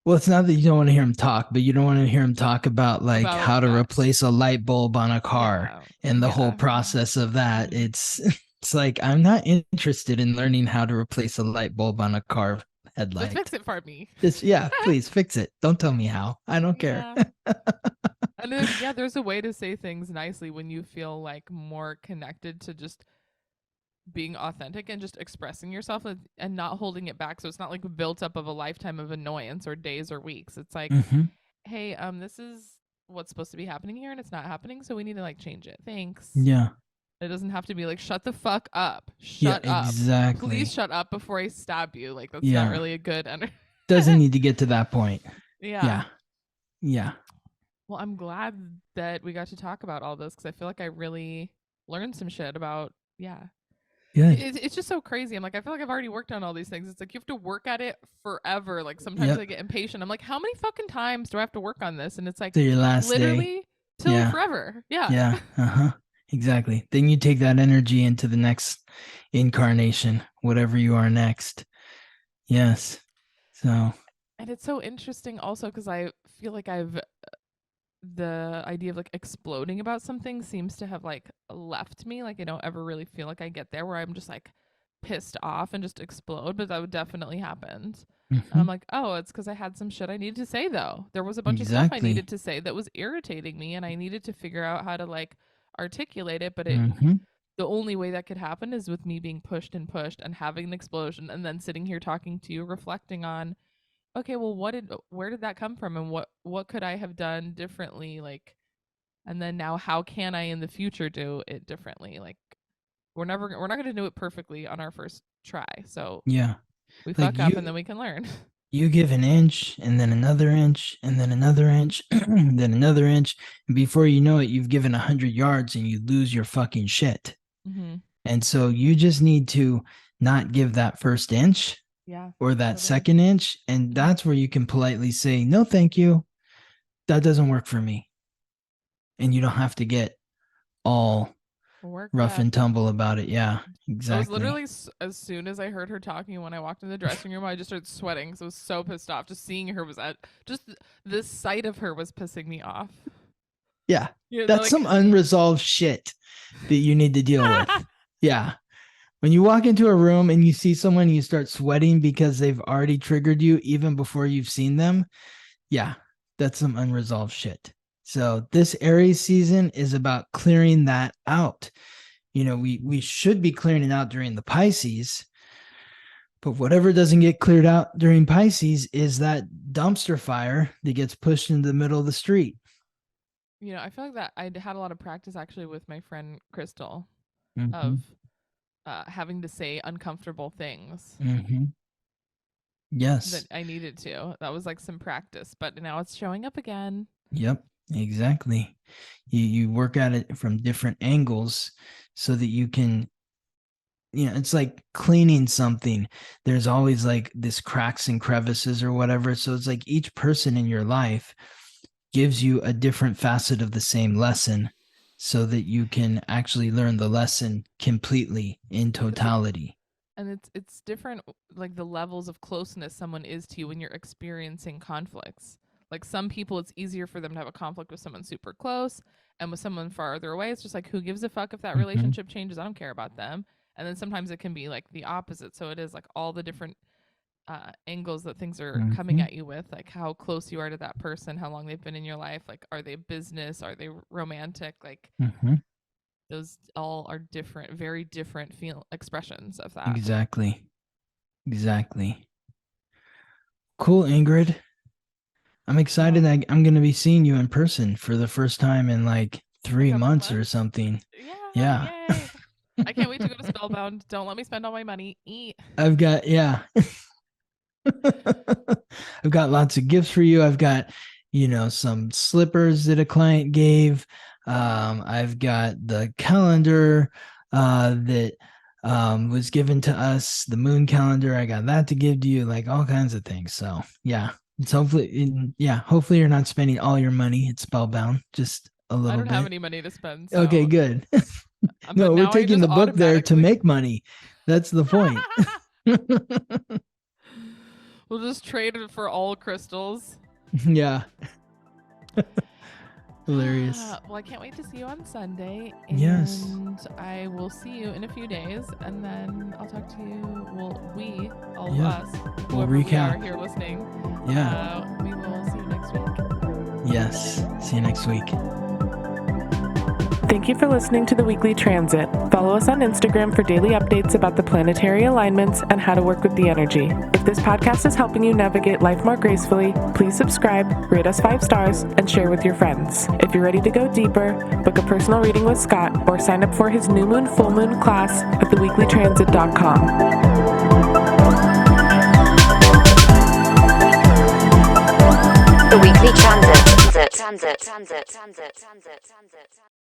C: Well, it's not that you don't want to hear him talk, but you don't want to hear him talk about like how to replace a light bulb on a car and the whole process of that. It's like, I'm not interested in learning how to replace a light bulb on a car headlight.
A: Just fix it for me.
C: Please fix it. Don't tell me how. I don't care.
A: And then, there's a way to say things nicely when you feel like more connected to just being authentic and just expressing yourself and not holding it back. So it's not like built up of a lifetime of annoyance or days or weeks. It's like, hey, this is what's supposed to be happening here and it's not happening. So we need to like change it. Thanks.
C: Yeah.
A: It doesn't have to be like, shut the fuck up. Shut up.
C: Exactly.
A: Please shut up before I stab you. Like, that's not really a good
C: doesn't need to get to that point.
A: Yeah.
C: Well,
A: I'm glad that we got to talk about all this because I feel like I really learn some shit about.
C: Good.
A: It's just so crazy. I'm like, I feel like I've already worked on all these things. It's like you have to work at it forever. Like sometimes
C: Yep.
A: I get impatient. I'm like, how many fucking times do I have to work on this? And it's like
C: To your last day.
A: literally till
C: Yeah.
A: forever. Yeah.
C: Yeah. Exactly. Then you take that energy into the next incarnation, whatever you are next. Yes. So,
A: And it's so interesting also because I feel like the idea of like exploding about something seems to have like left me. Like I don't ever really feel like I get there where I'm just like pissed off and just explode, but that would definitely happen. And I'm like, oh, it's because I had some shit I needed to say though. There was a bunch of stuff I needed to say that was irritating me, and I needed to figure out how to like articulate it. But the only way that could happen is with me being pushed and having an explosion, and then sitting here talking to you, reflecting on, okay, well, where did that come from, and what could I have done differently, like, and then now how can I in the future do it differently? Like, we're not going to do it perfectly on our first try. So
C: yeah.
A: we
C: Like
A: fuck up and then we can learn.
C: You give an inch and then another inch and then another inch, then another inch. And before you know it, you've given 100 yards and you lose your fucking shit. And so you just need to not give that first inch or that second inch. And that's where you can politely say, no, thank you. That doesn't work for me. And you don't have to get all rough and tumble about it. Yeah, exactly.
A: I was literally, as soon as I heard her talking, when I walked in the dressing room, I just started sweating because I was so pissed off. Just seeing her just the sight of her was pissing me off.
C: Yeah, that's like, some unresolved shit that you need to deal with. Yeah. When you walk into a room and you see someone, you start sweating because they've already triggered you even before you've seen them. Yeah, that's some unresolved shit. So this Aries season is about clearing that out. You know, we should be clearing it out during the Pisces, but whatever doesn't get cleared out during Pisces is that dumpster fire that gets pushed into the middle of the street.
A: You know, I feel like that I had a lot of practice actually with my friend Crystal of having to say uncomfortable things.
C: Yes.
A: That I needed to. That was like some practice, but now it's showing up again.
C: Yep, exactly. You work at it from different angles so that you can, it's like cleaning something. There's always like this cracks and crevices or whatever. So it's like each person in your life gives you a different facet of the same lesson so that you can actually learn the lesson completely in totality.
A: And it's different, like the levels of closeness someone is to you when you're experiencing conflicts. Like some people, it's easier for them to have a conflict with someone super close, and with someone farther away, it's just like, who gives a fuck if that relationship changes? I don't care about them. And then sometimes it can be like the opposite. So it is like all the different angles that things are coming at you with, like how close you are to that person, how long they've been in your life, like are they business, are they romantic, like those all are different, very different expressions of that.
C: Exactly. Cool, Ingrid. I'm excited that I'm going to be seeing you in person for the first time in like 3 months or something. Yeah.
A: Yay. I can't wait to go to Spellbound. Don't let me spend all my money.
C: I've got lots of gifts for you. I've got, some slippers that a client gave. I've got the calendar that was given to us, the moon calendar. I got that to give to you, like all kinds of things. So yeah. It's hopefully you're not spending all your money at Spellbound, just a little bit.
A: I don't have any money to spend. So.
C: Okay, good. No, we're taking the book there to make money. That's the point.
A: We'll just trade it for all crystals.
C: Yeah. Hilarious.
A: Well, I can't wait to see you on Sunday. And
C: yes.
A: I will see you in a few days, and then I'll talk to you. Well, all of us,
C: we'll
A: whoever
C: recap.
A: we are here listening.
C: Yeah.
A: We will see you next week.
C: Yes. See you next week.
A: Thank you for listening to the Weekly Transit. Follow us on Instagram for daily updates about the planetary alignments and how to work with the energy. If this podcast is helping you navigate life more gracefully, please subscribe, rate us 5 stars, and share with your friends. If you're ready to go deeper, book a personal reading with Scott or sign up for his new moon, full moon class at theweeklytransit.com.
B: The Weekly Transit.